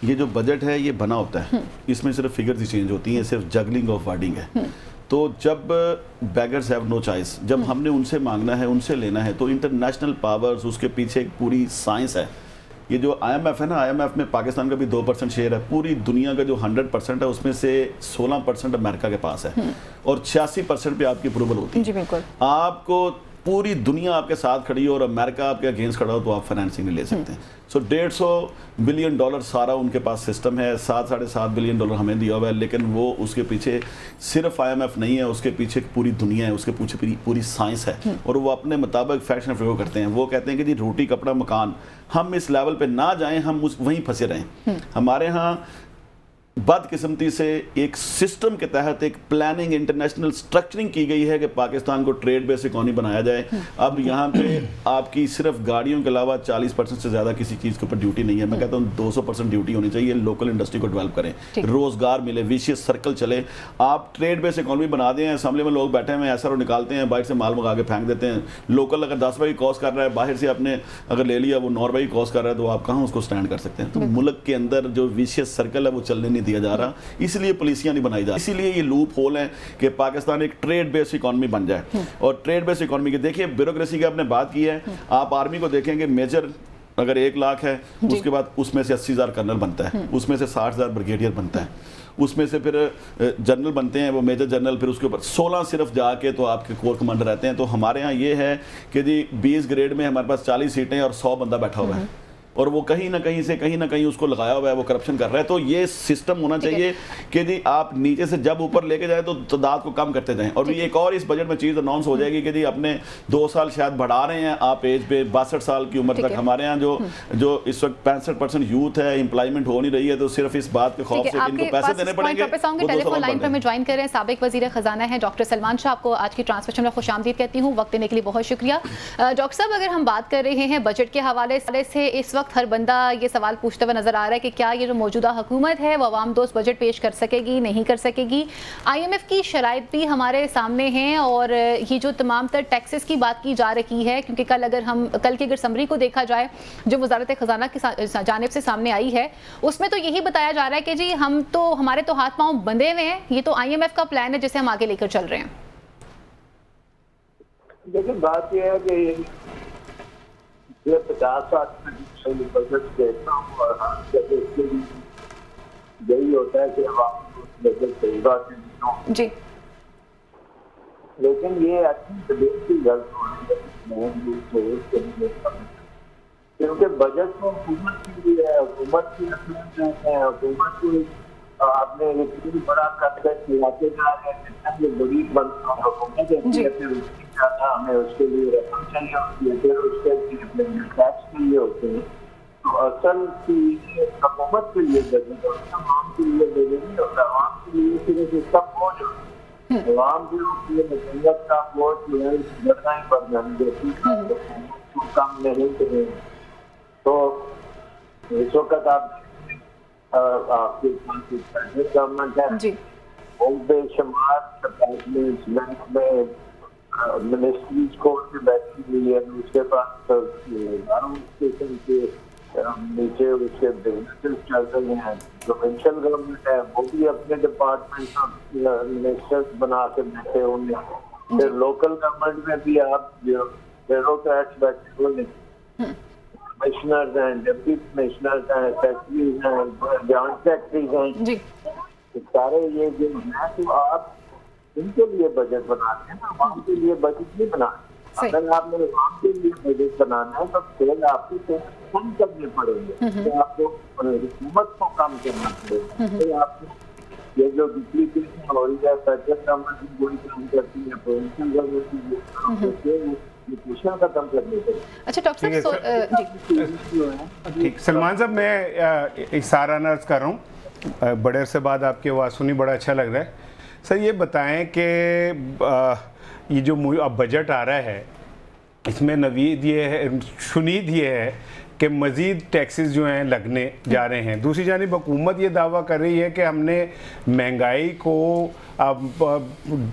ये जो बजट है ये बना होता है, इसमें सिर्फ फिगर्स ही चेंज होती हैं, सिर्फ जगलिंग ऑफ वर्डिंग है। तो जब बैगर्स हैव नो चॉइस, जब हमने उनसे मांगना है, उनसे लेना है, तो इंटरनेशनल पावर्स, उसके पीछे एक पूरी साइंस है। ये जो IMF है ना, IMF में पाकिस्तान का भी 2% शेयर है। पूरी दुनिया का जो 100% है उसमें से 16% अमेरिका के पास है, और 86% पे आपकी अप्रूवल होती है। जी बिल्कुल। आपको पूरी दुनिया आपके साथ खड़ी हो और अमेरिका आपके अगेंस्ट खड़ा हो तो आप फाइनेंसिंग नहीं ले सकते। सो $150 बिलियन सारा उनके पास सिस्टम है, $7-7.5 बिलियन हमें दिया हुआ है, लेकिन वो उसके पीछे सिर्फ IMF नहीं है, उसके पीछे पूरी दुनिया है, उसके पीछे पूरी साइंस है, और वो अपने मुताबिक फैक्शन फ्लो करते हैं। वो कहते हैं कि जी रोटी कपड़ा मकान, हम इस लेवल पे ना जाएं, हम वहीं फंसे रहें। हमारे यहाँ बदकिस्मती से एक सिस्टम के तहत एक प्लानिंग, इंटरनेशनल स्ट्रक्चरिंग की गई है कि पाकिस्तान को ट्रेड बेस्ड इकोनॉमी बनाया जाए। अब यहाँ पे आपकी सिर्फ गाड़ियों के अलावा 40% से ज़्यादा किसी चीज़ के ऊपर ड्यूटी नहीं है। मैं कहता हूँ 200% ड्यूटी होनी चाहिए। लोकल इंडस्ट्री को डेवलप करें, रोज़गार मिले, विशियस सर्कल चले। आप ट्रेड बेस्ड इकोनॉमी बना दें। असम्बली में लोग बैठे हुए SRO निकालते हैं, बाहर से माल मंगा के फेंक देते हैं। लोकल अगर 10 रुपये की कॉस्ट कर रहा है, बाहर से आपने अगर ले लिया वो 9 रुपये की कॉस्ट कर रहा है, तो आप कहाँ उसको स्टैंड कर सकते हैं? तो मुल्क के अंदर जो विशियस सर्कल है वो चलने नहीं दिया जा रहा, इसलिए पुलिसियां नहीं बनाई जा रही। इसीलिए ये लूप होल है कि पाकिस्तान एक ट्रेड बेस्ड इकोनॉमी बन जाए। और ट्रेड बेस्ड इकोनॉमी के देखिए, ब्यूरोक्रेसी की आपने बात की है, आप आर्मी को देखेंगे, मेजर अगर 1 लाख है, उसके बाद उसमें से 80,000 कर्नल बनता है, उसमें से 60,000 ब्रिगेडियर बनता है, उसमें से फिर जनरल बनते हैं, वो मेजर जनरल, फिर उसके ऊपर 16 सिर्फ जाके तो आपके कोर कमांडर रहते हैं। तो हमारे यहाँ ये है कि जी 20 ग्रेड में हमारे पास 40 सीटें और 100 बंदा बैठा हुआ है, और वो कहीं ना कहीं उसको लगाया हुआ है, वो करप्शन कर रहा है। तो ये सिस्टम होना चाहिए कि जी आप नीचे से जब ऊपर लेके जाए तो तादाद को कम करते जाएं। और एक और इस बजट में चीज़ अनाउंस हो जाएगी कि जी अपने 2 साल शायद बढ़ा रहे हैं आप एज पे, 62 साल की उम्र तक। हमारे यहाँ जो इस वक्त 65% यूथ है, एम्प्लॉयमेंट हो नहीं रही है, तो सिर्फ इस बात के खौफ से इनको पैसे देने पड़ेंगे। टेलीफोन लाइन पर मैं ज्वाइन कर रहे हैं साबिक वजीर खजाना है डॉक्टर सलमान शाह। आपको आज की ट्रांसमिशन में खुशामदीद कहती हूँ, वक्त देने के लिए बहुत शुक्रिया। डॉक्टर साहब, अगर हम बात कर रहे हैं बजट के हवाले से, इस वक्त हर बंदा ये सवाल पूछते हुए नजर आ रहा है कि क्या ये जो मौजूदा हुकूमत है वो अवाम दोस्त बजट पेश कर सकेगी, नहीं कर सकेगी। IMF की शराइत भी हमारे सामने हैं, और ये जो तमाम तर टैक्सेस की बात की जा रही है, क्योंकि कल की अगर समरी को देखा जाए जो वजारत खजाना की जानिब से सामने आई है, उसमें तो यही बताया जा रहा है कि जी हमारे तो हाथ पांव बंधे हुए हैं, ये तो IMF का प्लान है जिसे हम आगे लेकर चल रहे हैं। लेकिन बात यह है कि ये 50% बजट देता हूँ, और जब इसके लिए यही होता है कि बजट देगा जी, लेकिन ये अच्छी की गलत हो रही है, क्योंकि बजट तो हुकूमत के लिए है, हुकूमत की है, हुकूमत को आपने इतनी बड़ा कट लाते जा रहे हैं, जितना ये बड़ी हुकूमत है ज़्यादा हमें उसके लिए रकम चाहिए होती है, फिर उसके टैक्स के लिए होते हैं। तो असल की हुकूमत के लिए बजट होता है, आवाम के लिए बजट नहीं होता। आवाम के लिए सिर्फ इसका बोझ होता है। आवाम के लिए हुकूमत का बोझ जो है बढ़ना ही बढ़ना है, कम नहीं करें। तो इस वक्त आपके गवर्नमेंट है, वो बेशुमार डिपार्टमेंट्स में मिनिस्ट्रीज कोर्ट में बैठी हुई है, उसके पास स्टेशन के नीचे उसके बिजनेसेस चल रहे हैं। प्रोविंशियल गवर्नमेंट है, वो भी अपने डिपार्टमेंट मिनिस्टर्स बना के बैठे हुए हैं। फिर लोकल गवर्नमेंट में भी आप जो ब्यूरोक्रेट्स बैठे हुए हैं, कमिश्नर्स हैं, डिप्टी कमिश्नर्स हैं, सेक्रेटरीज हैं, जॉइंट सेक्रेटरीज हैं, तो सारे ये जो है, तो आप इनके लिए बजट बनाते हैं ना, आवाम के लिए बजट नहीं बनाते। अगर आपने आवाम के लिए बजट बनाना है तो फिर आपको कम करने पड़ेंगे, तो आपको हुकूमत को कम करना पड़ेगा। फिर आपको ये जो डुप्लीकेशन हो रही है, फेडरल गवर्नमेंट वही काम करती है, प्रोविंशियल गवर्नमेंट खत्म करने पड़ेगी। अच्छा डॉक्टर साहब, ठीक, सलमान साहब मैं इशारा अर्ज कर रहा हूँ, बड़े अरसे बाद आपकी आवाज़ सुनी, बड़ा अच्छा लग रहा है। सर ये बताएं कि ये जो अब बजट आ रहा है, इसमें नवीद ये है, शुनीद ये है कि मज़ीद टैक्सेस जो हैं लगने जा रहे हैं। दूसरी जानिब हुकूमत ये दावा कर रही है कि हमने महंगाई को अब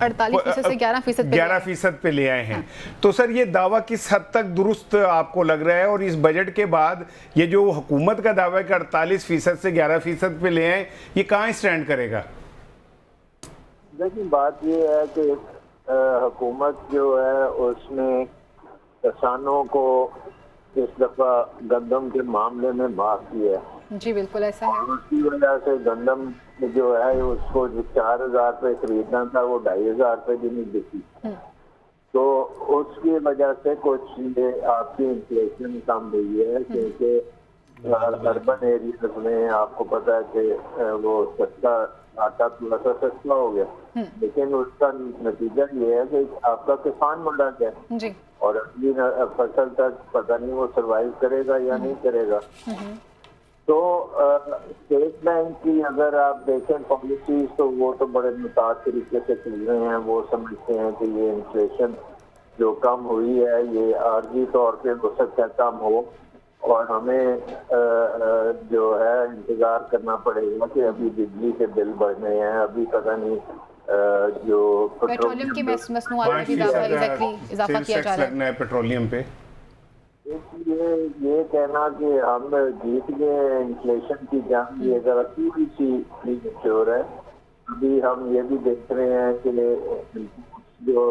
48% से 11% पे ले आए हैं। तो सर ये दावा किस हद तक दुरुस्त आपको लग रहा है, और इस बजट के बाद ये जो हुकूमत का दावा है कि 48% से 11% पे ले आए, ये कहाँ स्टैंड करेगा? देखिए बात ये है कि हुकूमत जो है उसने किसानों को इस दफा गंदम के मामले में माफ किया है। जी बिल्कुल ऐसा है। उसकी वजह से गंदम जो है उसको जो 4,000 रुपये खरीदना था वो 2,500 रुपये भी नहीं बिकी। तो उसकी वजह से कुछ ये आपकी इन्फ्लेशन कम हुई है, क्योंकि अर्बन एरियाज में आपको पता है कि वो सस्ता आटा थोड़ा सा सस्ता हो गया, लेकिन उसका नतीजा ये है कि आपका किसान मरा गया जी। और अगली फसल तक पता नहीं वो सरवाइव करेगा या नहीं करेगा। तो स्टेट बैंक की अगर आप देखें पॉलिसीज, तो वो तो बड़े मुताद तरीके से चल रहे हैं। वो समझते हैं कि ये इन्फ्लेशन जो कम हुई है ये आर्जी तौर पे हो सकता है कम हो, और हमें जो है इंतजार करना पड़ेगा कि अभी बिजली के बिल बढ़ने हैं, अभी पता नहीं जो पेट्रोलियम की मसनूआत में भी इजाफा किया जा रहा है पेट्रोलियम पे। इसलिए ये कहना कि हम जीत गए इन्फ्लेशन की जंग, ये जरा थोड़ी सी प्रीमेच्योर है। अभी हम ये भी देख रहे हैं कि जो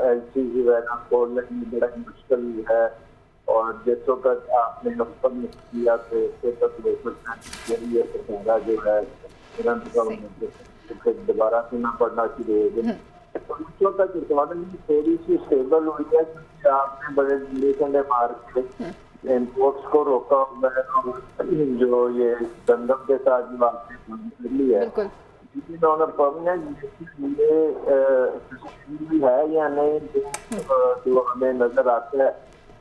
एलसीसी वगैरह खोलने में बड़ा मुश्किल है, और जिस वक्त आपने किया जो है तुरंत दोबारा सुना पड़ना शुरू हो गया। उस वक्त इकोनॉमी थोड़ी सी स्टेबल हुई है, क्योंकि आपने बड़े ड्यूरेशन मार के इम्पोर्ट्स को रोका हुआ है, और जो ये गंदम के साथ जो आपने कर ली है, लेकिन ऑन अ परमानेंट ये है या नहीं, जो हमें नजर आता है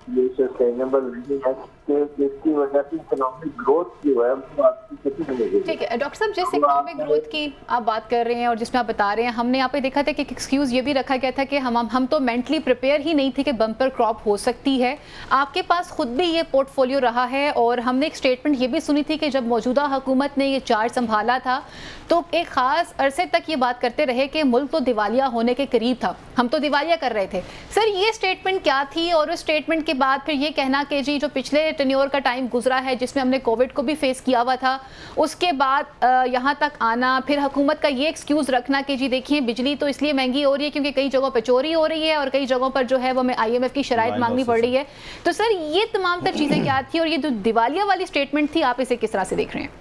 ये सस्टेनेबल नहीं है, जिसकी वजह से इकोनॉमिक ग्रोथ जो है वो आपकी कितनी मिलेगी। ठीक है डॉक्टर साहब, जिस इकोनॉमिक ग्रोथ की आप बात कर रहे हैं और जिसमें आप बता रहे हैं, हमने यहाँ पे देखा था कि एक्सक्यूज ये भी रखा गया था कि हम तो मेंटली प्रिपेयर ही नहीं थे कि बम्पर क्रॉप हो सकती है। आपके पास खुद भी ये पोर्टफोलियो रहा है, और हमने एक स्टेटमेंट ये भी सुनी थी कि जब मौजूदा हुकूमत ने ये चार्ज संभाला था तो एक खास अरसे तक ये बात करते रहे कि मुल्क तो दिवालिया होने के करीब था, हम तो दिवालिया कर रहे थे। सर ये स्टेटमेंट क्या थी, और उस स्टेटमेंट के बाद फिर ये कहना कि जी जो पिछले टेन्योर का टाइम गुजरा है जिसमें हमने कोविड को भी फेस किया हुआ था, उसके बाद यहाँ तक आना, फिर हुकूमत का ये एक्सक्यूज रखना कि जी देखिए बिजली तो इसलिए महंगी हो रही है क्योंकि कई जगहों पर चोरी हो रही है और कई जगहों पर जो है वो हमें IMF की शराइत मांगनी पड़ रही है। तो सर ये तमाम तर चीजें क्या थी, और ये जो दिवालिया वाली स्टेटमेंट थी आप इसे किस तरह से देख रहे हैं?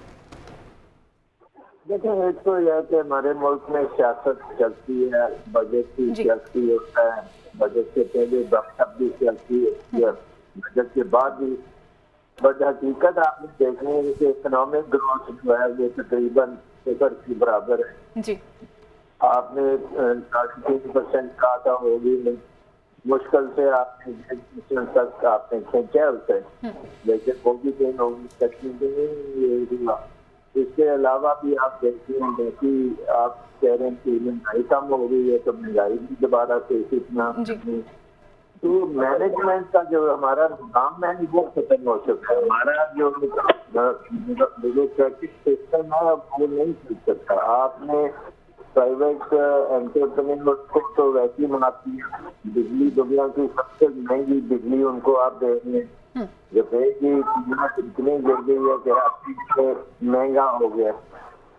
देखिए एक तो यह कि हमारे मुल्क में सियासत चलती है, बजट की सियासी होता है, बजट से पहले बजट भी सियासी होती है, बजट के बाद भी। बट हकीकत आपने देखनी है कि इकोनॉमिक ग्रोथ जो है ये तकरीबन 0 के बराबर है जी। आपने 3% कहा था, होगी नहीं, मुश्किल से आपने 10% तक आपने खींचा उसे, लेकिन वो भी कहीं होगी तकनीक। इसके अलावा भी आप देखते हैं कि आप कह रहे हैं कि महंगाई कम हो गई है, तो महंगाई भी दोबारा से इतना, तो मैनेजमेंट का जो हमारा काम है वो खत्म हो चुका है। हमारा जो ब्यूरोक्रेटिक सिस्टम है वो नहीं चल सकता। आपने प्राइवेट एंटरप्रेन्योर को तो वैसे ही मनाती है, बिजली दुनिया की सबसे महंगी बिजली उनको आप दे रहे हैं, जो कि इतनी गिर गई है कि आपसे महंगा हो गया।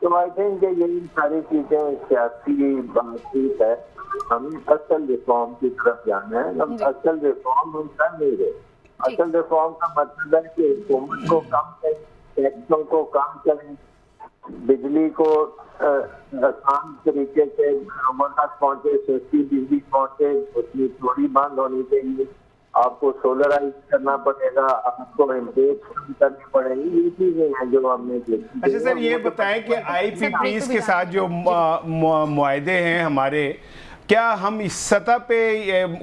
तो आई थिंक यही सारी चीजें सियासी बातचीत है। हमें असल रिफॉर्म की तरफ जाना है। हम असल रिफॉर्म हम कर नहीं रहे। असल रिफॉर्म का मतलब है कि हुकूमत को कम करें, टैक्सों को कम करें, बिजली को आसान तरीके से लोगों तक पहुंचे, सस्ती बिजली पहुंचे, उसकी चोरी बंद होनी चाहिए। आपको सोलराइज करना पड़ेगा, आपको इम्पोर्ट करनी पड़ेगी। ये चीजें हैं जो हमने देखी। अच्छा सर, ये बताएं कि IPPs के साथ जो मुआहदे हैं हमारे, क्या हम इस सतह पे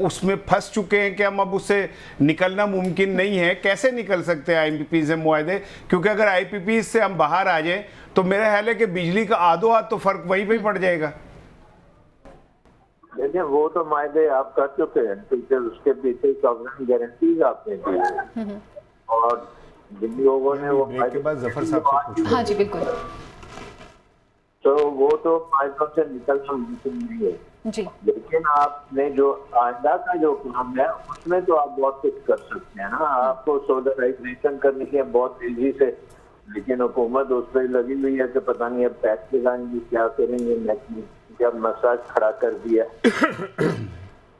उसमें फंस चुके हैं कि हम अब उससे निकलना मुमकिन नहीं है? कैसे निकल सकते हैं IPPs से मुआहदे? क्योंकि अगर IPPs से हम बाहर आ जाएं तो मेरा ख्याल है कि बिजली का आधो हाथ तो फर्क वहीं पे ही पड़ जाएगा। देखिए, वो तो मायदे आप कर चुके हैं, क्योंकि उसके पीछे सॉवरेन गारंटीज आपने दी है, और जिन लोगों ने वो के बाद जफर साहब से हाँ जी बिल्कुल, तो वो तो मायदों से निकलना मुमकिन नहीं है जी। लेकिन आपने जो आइंदा का जो काम है उसमें तो आप बहुत कुछ कर सकते हैं ना। आपको सोलराइजेशन करने की बहुत तेजी से, लेकिन हुकूमत उस पर लगी हुई है कि पता नहीं अब टैक्स लगाएंगे, क्या करेंगे, जब मसाज खड़ा कर दिया।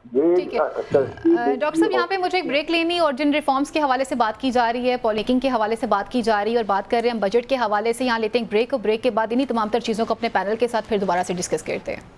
ठीक है डॉक्टर साहब, यहाँ पे मुझे एक ब्रेक लेनी, और जिन रिफॉर्म्स के हवाले से बात की जा रही है, पॉलिटिक्स के हवाले से बात की जा रही है, और बात कर रहे हैं हम बजट के हवाले से, यहाँ लेते हैं ब्रेक, और ब्रेक के बाद इन्हीं तमाम तर चीज़ों को अपने पैनल के साथ फिर दोबारा से डिस्कस करते हैं।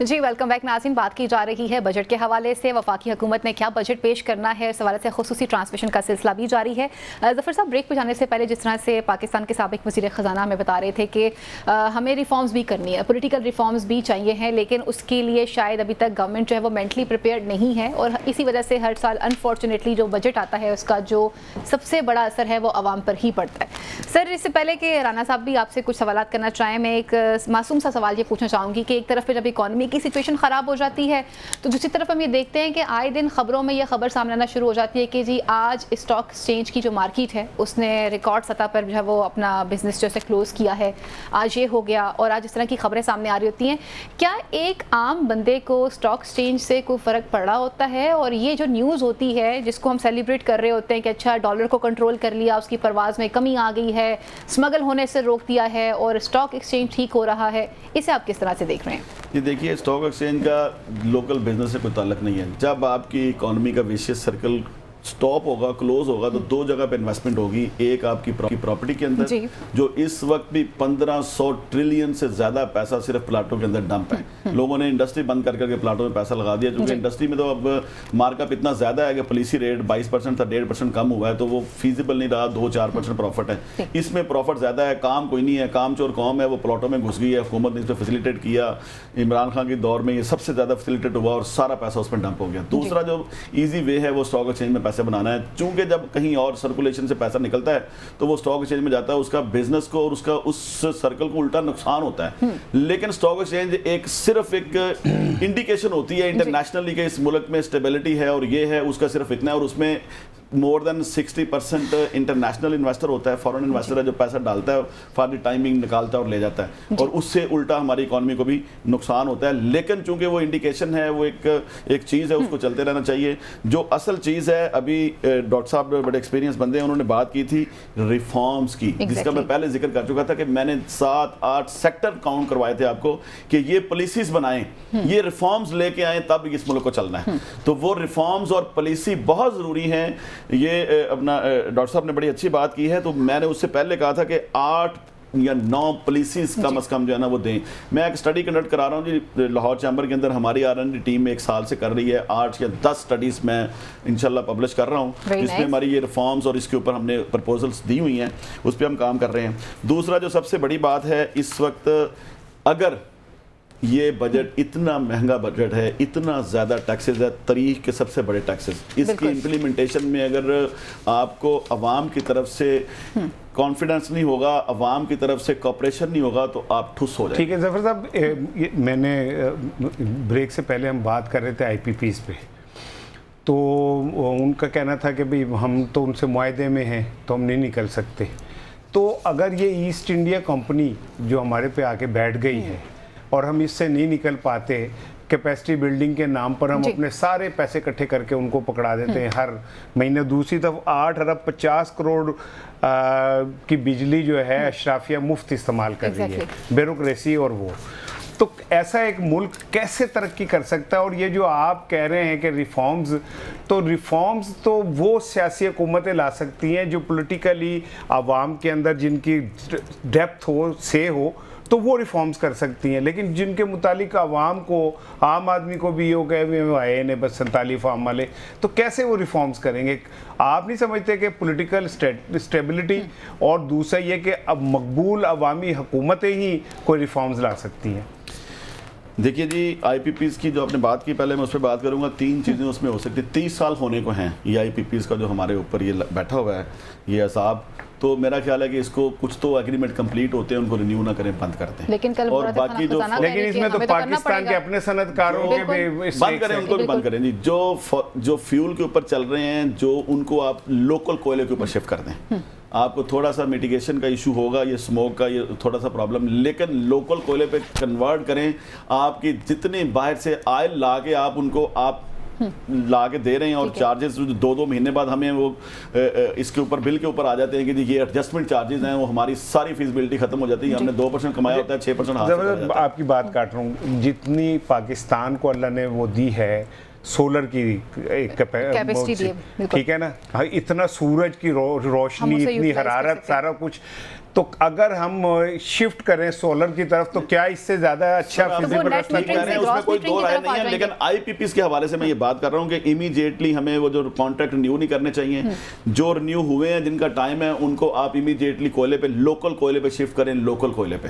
जी वेलकम बैक नाज़रीन। बात की जा रही है बजट के हवाले से, वफाकी हुकूमत ने क्या बजट पेश करना है, इस हवाले से खुसूसी ट्रांसमिशन का सिलसिला भी जारी है। ज़फ़र साहब, ब्रेक पर जाने से पहले जिस तरह से पाकिस्तान के साबिक वज़ीर ख़जाना हमें बता रहे थे कि हमें रिफॉर्म्स भी करनी है, पॉलिटिकल रिफॉर्म्स भी चाहिए हैं, लेकिन उसके लिए शायद अभी तक गवर्नमेंट जो है वो मेंटली प्रिपेयर्ड नहीं है, और इसी वजह से हर साल अनफॉर्चुनेटली जो बजट आता है उसका जो सबसे बड़ा असर है वो आवाम पर ही पड़ता है। सर, इससे पहले कि राना साहब भी आपसे कुछ सवाल करना चाहें, मैं एक मासूम सा सवाल ये पूछना चाहूँगी कि एक तरफ पर जब इकॉनमी की सिचुएशन ख़राब हो जाती है तो दूसरी तरफ हम ये देखते हैं कि आए दिन खबरों में ये खबर सामने आना शुरू हो जाती है कि जी आज स्टॉक एक्सचेंज की जो मार्केट है उसने रिकॉर्ड सतह पर जो है वो अपना बिजनेस जो है क्लोज़ किया है, आज ये हो गया, और आज इस तरह की खबरें सामने आ रही होती हैं। क्या एक आम बंदे को स्टॉक एक्सचेंज से कोई फ़र्क पड़ रहा होता है? और ये जो न्यूज़ होती है जिसको हम सेलिब्रेट कर रहे होते हैं कि अच्छा डॉलर को कंट्रोल कर लिया, उसकी परवाज़ में कमी आ गई है, स्मगल होने से रोक दिया है, और स्टॉक एक्सचेंज ठीक हो रहा है, इसे आप किस तरह से देख रहे हैं? ये देखिए, स्टॉक एक्सचेंज का लोकल बिजनेस से कोई ताल्लुक नहीं है। जब आपकी इकोनॉमी का विशियस सर्कल स्टॉप होगा, क्लोज होगा, तो दो जगह पे इन्वेस्टमेंट होगी। एक आपकी प्रॉपर्टी के अंदर, जो इस वक्त भी 1500 ट्रिलियन से ज्यादा पैसा सिर्फ प्लाटों के अंदर डंप है। लोगों ने इंडस्ट्री बंद कर करके प्लाटों में पैसा लगा दिया, क्योंकि इंडस्ट्री में तो अब मार्कअप इतना ज्यादा है कि पॉलिसी रेट 22% था, 1.5% कम हुआ है, तो वो फीजिबल नहीं रहा। 2-4% प्रॉफिट है, इसमें प्रॉफिट ज्यादा है, काम कोई नहीं है, काम चोर कौम है, वो प्लाटों में घुस गई है। हुकूमत ने इस पर फैसिलिटेट किया, इमरान खान के दौर में ये सबसे ज्यादा फैसिलिटेट हुआ और सारा पैसा उसमें डंप हो गया। दूसरा जो ईजी वे है वो स्टॉक एक्सचेंज में पैसे बनाना है, क्योंकि जब कहीं और सर्कुलेशन से पैसा निकलता है तो वो स्टॉक एक्सचेंज में जाता है, उसका बिजनेस को और उसका उस सर्कल को उल्टा नुकसान होता है। लेकिन स्टॉक एक्सचेंज एक सिर्फ एक इंडिकेशन होती है इंटरनेशनली कि इस मुल्क में स्टेबिलिटी है और ये है, उसका सिर्फ इतना है, और उसमें मोर देन 60% इंटरनेशनल इन्वेस्टर होता है, फॉरेन इन्वेस्टर है जो पैसा डालता है, फॉर द टाइमिंग निकालता है और ले जाता है, और उससे उल्टा हमारी इकॉनमी को भी नुकसान होता है। लेकिन चूंकि वो इंडिकेशन है, वो एक चीज़ है, उसको चलते रहना चाहिए। जो असल चीज़ है, अभी डॉक्टर साहब बड़े एक्सपीरियंस बंदे हैं, उन्होंने बात की थी रिफॉर्म्स की, जिसका मैं पहले जिक्र कर चुका था कि मैंने 7-8 सेक्टर काउंट करवाए थे आपको कि ये पॉलिसीज बनाएं, ये रिफॉर्म्स लेके आए, तब इस मुल्क को चलना है। तो वो रिफॉर्म्स और पॉलिसी बहुत ज़रूरी हैं। ये अपना डॉक्टर साहब ने बड़ी अच्छी बात की है, तो मैंने उससे पहले कहा था कि 8 या 9 पॉलिसीज कम अज़ कम जो है ना वो दें। मैं एक स्टडी कंडक्ट करा रहा हूँ जी लाहौर चैम्बर के अंदर, हमारी R&D टीम में 1 साल से कर रही है, 8 या 10 स्टडीज़ मैं इंशाल्लाह पब्लिश कर रहा हूँ जिसमें हमारी ये रिफॉर्म्स और इसके ऊपर हमने प्रपोजल्स दी हुई हैं, उस पर हम काम कर रहे हैं। दूसरा जो सबसे बड़ी बात है, इस वक्त अगर ये बजट इतना महंगा बजट है, इतना ज़्यादा टैक्सेस है, तारीख के सबसे बड़े टैक्सेस, इसकी इम्प्लीमेंटेशन में अगर आपको अवाम की तरफ से कॉन्फिडेंस नहीं होगा, अवाम की तरफ से कॉपरेशन नहीं होगा, तो आप ठुस हो जाएंगे। ठीक है ज़फ़र साहब, मैंने ब्रेक से पहले हम बात कर रहे थे IPPs पे, तो उनका कहना था कि भाई हम तो उनसे मुआहदे में हैं तो हम नहीं निकल सकते। तो अगर ये ईस्ट इंडिया कंपनी जो हमारे पे आके बैठ गई है और हम इससे नहीं निकल पाते, कैपेसिटी बिल्डिंग के नाम पर हम अपने सारे पैसे इकट्ठे करके उनको पकड़ा देते हैं हर महीने। दूसरी तरफ 8 अरब 50 करोड़ की बिजली जो है अशराफिया मुफ्त इस्तेमाल कर रही है, ब्यूरोक्रेसी और वो। तो ऐसा एक मुल्क कैसे तरक्की कर सकता है? और ये जो आप कह रहे हैं कि रिफॉर्म्स तो वो सियासी हुकूमतें ला सकती हैं जो पॉलिटिकली आवाम के अंदर जिनकी डेप्थ हो, से हो, तो वो रिफॉर्म्स कर सकती हैं। लेकिन जिनके मुतालिक आवाम को, आम आदमी को भी हो गए आए ने बस 47 फार्म वाले, तो कैसे वो रिफॉर्म्स करेंगे? आप नहीं समझते कि पॉलिटिकल स्टेबिलिटी और दूसरा ये कि अब मकबूल अवामी हुकूमतें ही कोई रिफॉर्म्स ला सकती हैं? देखिए जी, IPPs की जो आपने बात की, पहले मैं उस पर बात करूंगा। 3 चीज़ें उसमें हो सकती है। 30 साल होने को हैं ये IPPs का जो हमारे ऊपर ये बैठा हुआ है ये असाब, तो मेरा ख्याल है कि इसको कुछ तो एग्रीमेंट कंप्लीट होते हैं, उनको रिन्यू ना करें, बंद करते हैं। लेकिन कल और बाकी जो लेकिन इसमें तो पाकिस्तान के अपने सनतकारों के बंद करें, उनको भी बंद करें जी। जो फ्यूल के ऊपर चल रहे हैं, जो उनको आप लोकल कोयले के ऊपर शिफ्ट कर दें। आपको थोड़ा सा मिटिगेशन का इशू होगा, ये स्मोक का ये थोड़ा सा प्रॉब्लम, लेकिन लोकल कोयले पे कन्वर्ट करें। आपकी जितने बाहर से आयल ला के आप उनको आप ला के दे रहे हैं, और चार्जेस 2-2 महीने बाद हमें वो इसके ऊपर बिल के ऊपर आ जाते हैं कि ये एडजस्टमेंट चार्जेस हैं, वो हमारी सारी फीसिबिलिटी खत्म हो जाती है। हमने 2% कमाया होता है, 6% हाथ। आपकी बात काट रहा हूँ, जितनी पाकिस्तान को अल्लाह ने वो दी है सोलर की कैपेसिटी, ठीक है ना, इतना सूरज की रोशनी, इतनी हरारत, सारा कुछ, तो अगर हम शिफ्ट करें सोलर की तरफ तो क्या इससे ज्यादा अच्छा फिजिकल उसमें कोई दो राय नहीं है। लेकिन IPPs के हवाले से मैं ये बात कर रहा हूँ कि इमीडिएटली हमें वो जो कॉन्ट्रैक्ट रिन्यू नहीं करने चाहिए। जो रिन्यू हुए हैं, जिनका टाइम है, उनको आप इमीडिएटली कोयले पे, लोकल कोयले पे शिफ्ट करें। लोकल कोयले पे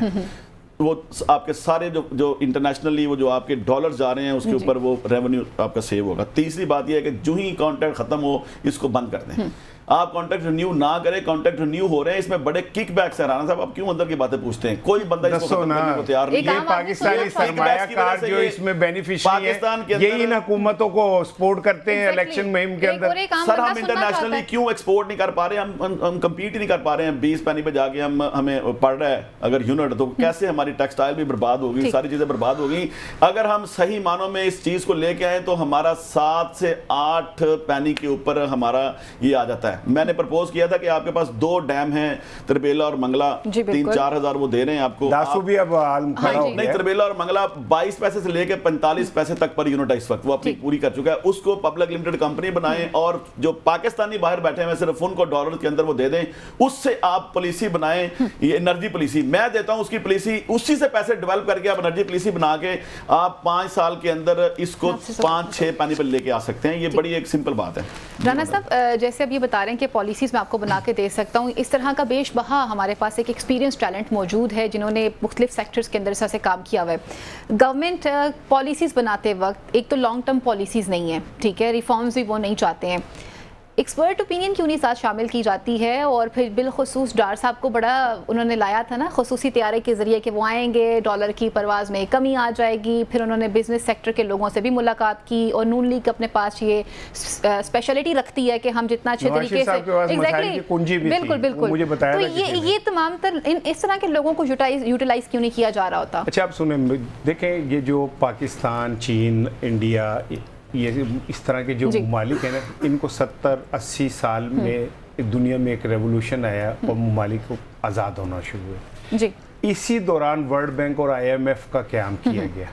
वो आपके सारे जो इंटरनेशनली वो जो आपके डॉलर जा रहे हैं उसके ऊपर वो रेवेन्यू आपका सेव होगा। तीसरी बात यह है कि जो ही कॉन्ट्रैक्ट खत्म हो, इसको बंद कर दें। आप कॉन्ट्रैक्ट रिन्यू ना करें, कॉन्ट्रैक्ट रिन्यू हो रहे हैं, इसमें बड़े किकबैक्स हैं। राणा साहब, आप क्यों अंदर की बातें पूछते हैं? कोई बंदा इसको खत्म करने को तैयार नहीं है। पाकिस्तानी सरमायाकार जो इसमें बेनिफिशियरी है, यही इन हुकूमतों को सपोर्ट करते हैं इलेक्शन मुहिम के अंदर। सर, हम इंटरनेशनली क्यों एक्सपोर्ट नहीं कर पा रहे? हम कम्पीट ही नहीं कर पा रहे हैं। 20 पैनी पे जाके हमें पड़ रहा है अगर यूनिट, तो कैसे हमारी टेक्सटाइल भी बर्बाद होगी, सारी चीजें बर्बाद होगी। अगर हम सही मानों में इस चीज को लेके आए तो हमारा 7 से 8 पैनी के ऊपर हमारा ये आ जाता है। मैंने प्रपोज किया था कि आपके पास 2 डैम हैं, तरबेला और मंगला, 3-4 हज़ार वो दे रहे हैं आपको। भी अब नहीं, तरबेला और मंगला 22 पैसे से लेकर 45 पैसे तक पर यूनिट इस वक्त वो अपनी पूरी कर चुका है। उसको पब्लिक लिमिटेड कंपनी बनाएं, और जो पाकिस्तानी बाहर बैठे हैं सिर्फ उनको डॉलर के अंदर वो दे दें। उससे आप पॉलिसी बनाएं, ये एनर्जी पॉलिसी मैं देता हूं, उसकी पॉलिसी, उसी से पैसे डेवलप करके आप एनर्जी पॉलिसी बना के आप 5 साल के अंदर इसको 5-6 पानी पर लेके आ सकते हैं। ये बड़ी एक सिंपल बात है। राणा साहब, जैसे अब ये बता रहे हैं कि पॉलिसीज़ मैं आपको बना के दे सकता हूँ, इस तरह का बेशबहा हमारे पास एक एक्सपीरियंस टैलेंट मौजूद है जिन्होंने मुख्तलिफ सेक्टर्स के अंदर से काम किया हुआ है। गवर्नमेंट पॉलिसीज़ बनाते वक्त एक तो लॉन्ग टर्म पॉलिसीज़ नहीं है, ठीक है, रिफॉर्म्स भी वो नहीं चाहते हैं। एक्सपर्ट ओपिनियन क्यों नहीं साथ शामिल की जाती है? और फिर बिलखुसूस डार साहब को बड़ा उन्होंने लाया था ना खुसूसी तैयारी के ज़रिए कि वो आएंगे, डॉलर की परवाज़ में कमी आ जाएगी। फिर उन्होंने बिजनेस सेक्टर के लोगों से भी मुलाकात की, और नून लीग अपने पास ये स्पेशलिटी रखती है कि हम जितना अच्छे तरीके से, एग्जैक्टली, बिल्कुल, मुझे बताया तो ये तमाम इस तरह के लोगों को यूटिलाइज क्यों नहीं किया जा रहा होता? अच्छा, आप सुने, देखें, ये जो पाकिस्तान, चीन, इंडिया, ये इस तरह के जो ममालिक हैं ना, इनको 70-80 साल में दुनिया में एक रेवोल्यूशन आया और ममालिक को आज़ाद होना शुरू हुए जी। इसी दौरान वर्ल्ड बैंक और IMF का क़याम किया गया,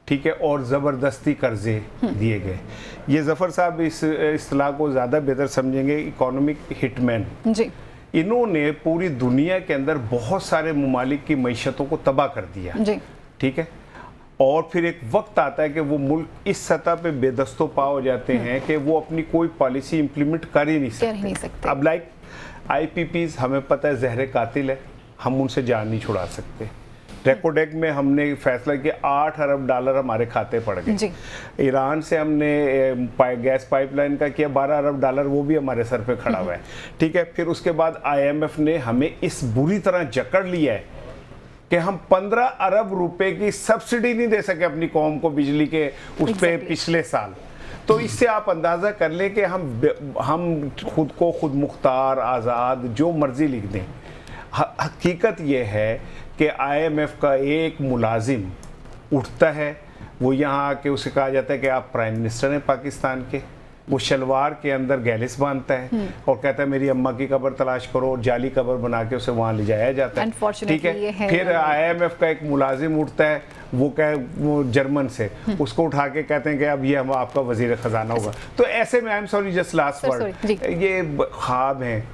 ठीक है, और ज़बरदस्ती कर्जे दिए गए। ये ज़फ़र साहब इस इस्तिलाह को ज़्यादा बेहतर समझेंगे, इकोनॉमिक हिटमैन जी। इन्होंने पूरी दुनिया के अंदर बहुत सारे ममालिक की मईशतों को तबाह कर दिया जी। ठीक है, और फिर एक वक्त आता है कि वो मुल्क इस सतह पे बेदस्तो पा हो जाते हैं कि वो अपनी कोई पॉलिसी इंप्लीमेंट कर ही नहीं सकते। अब लाइक IPPs हमें पता है जहर कातिल है, हम उनसे जान नहीं छुड़ा सकते। रेकोडेक में हमने फैसला किया $8 अरब हमारे खाते पड़ गए। ईरान से हमने गैस पाइपलाइन का किया $12 अरब, वो भी हमारे सर पे खड़ा हुआ है। ठीक है, फिर उसके बाद IMF ने हमें इस बुरी तरह जकड़ लिया है कि हम 15 अरब रुपए की सब्सिडी नहीं दे सके अपनी कौम को बिजली के उस पे पिछले साल। तो इससे आप अंदाज़ा कर लें कि हम खुद को खुद मुख्तार, आज़ाद, जो मर्जी लिख दें। हकीकत ये है कि IMF का एक मुलाजिम उठता है, वो यहाँ आके उसे कहा जाता है कि आप प्राइम मिनिस्टर हैं पाकिस्तान के, वो शलवार के अंदर गैलिस बांधता है और कहता है मेरी अम्मा की कब्र तलाश करो, और जाली कब्र बना के उसे वहाँ ले जाया जाता है। ठीक है, फिर IMF का एक मुलाजिम उठता है, वो जर्मन से, उसको उठा के कहते हैं कि अब ये हम आपका वजीर खजाना होगा। तो ऐसे में I am sorry just last word, ये ख्वाब हैं,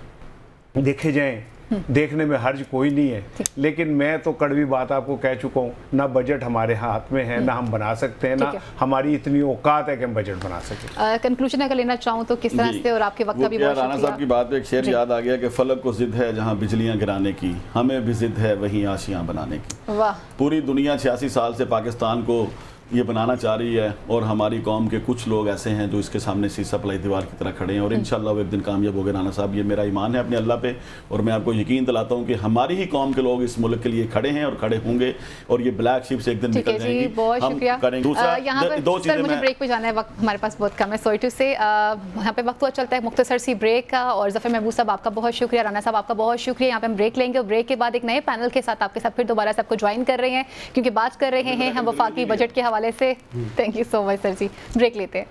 देखे जाएं, देखने में हर्ज कोई नहीं है, लेकिन मैं तो कड़वी बात आपको कह चुका हूँ, ना बजट हमारे हाथ में है, ना हम बना सकते हैं, ना हमारी इतनी औकात है कि हम बजट बना सकें। कंक्लूजन अगर लेना चाहूँ तो किस तरह से, और आपके वक्त का भी बहुत राना साहब की बात पे एक शेर याद आ गया कि फलक को जिद है जहाँ बिजलियाँ गिराने की, हमें भी जिद है वहीं आशियाँ बनाने की। वाह। पूरी दुनिया 86 साल से पाकिस्तान को ये बनाना चाह रही है, और हमारी कौम के कुछ लोग ऐसे हैं जो इसके सामने शीशा पलाई दीवार की तरह खड़े हैं, और इंशाल्लाह वो एक दिन कामयाब होंगे। राना साहब, ये मेरा ईमान है अपने अल्लाह पे, और मैं आपको यकीन दिलाता हूँ कि हमारी ही कौम के लोग इस मुल्क के लिए खड़े हैं और खड़े होंगे, और ये ब्लैक शिप से एक दिन निकल जाएंगी। बहुत शुक्रिया। यहाँ पर दो चीजें मुझे ब्रेक पे जाना है, वक्त हमारे पास बहुत कम है, सॉरी टू से। यहाँ पे वक्त हुआ चलता है मुख्तसर सी ब्रेक का, और ज़फ़र महबूब साहब आपका बहुत शुक्रिया, राना साहब आपका बहुत शुक्रिया। यहाँ पे हम ब्रेक लेंगे, और ब्रेक के बाद एक नए पैनल के साथ आपके साथ फिर दोबारा सबको ज्वाइन कर रहे हैं, क्योंकि बात कर रहे हैं हम वफाकी बजट के हवाले से। Thank you so much sir जी। ब्रेक लेते हैं।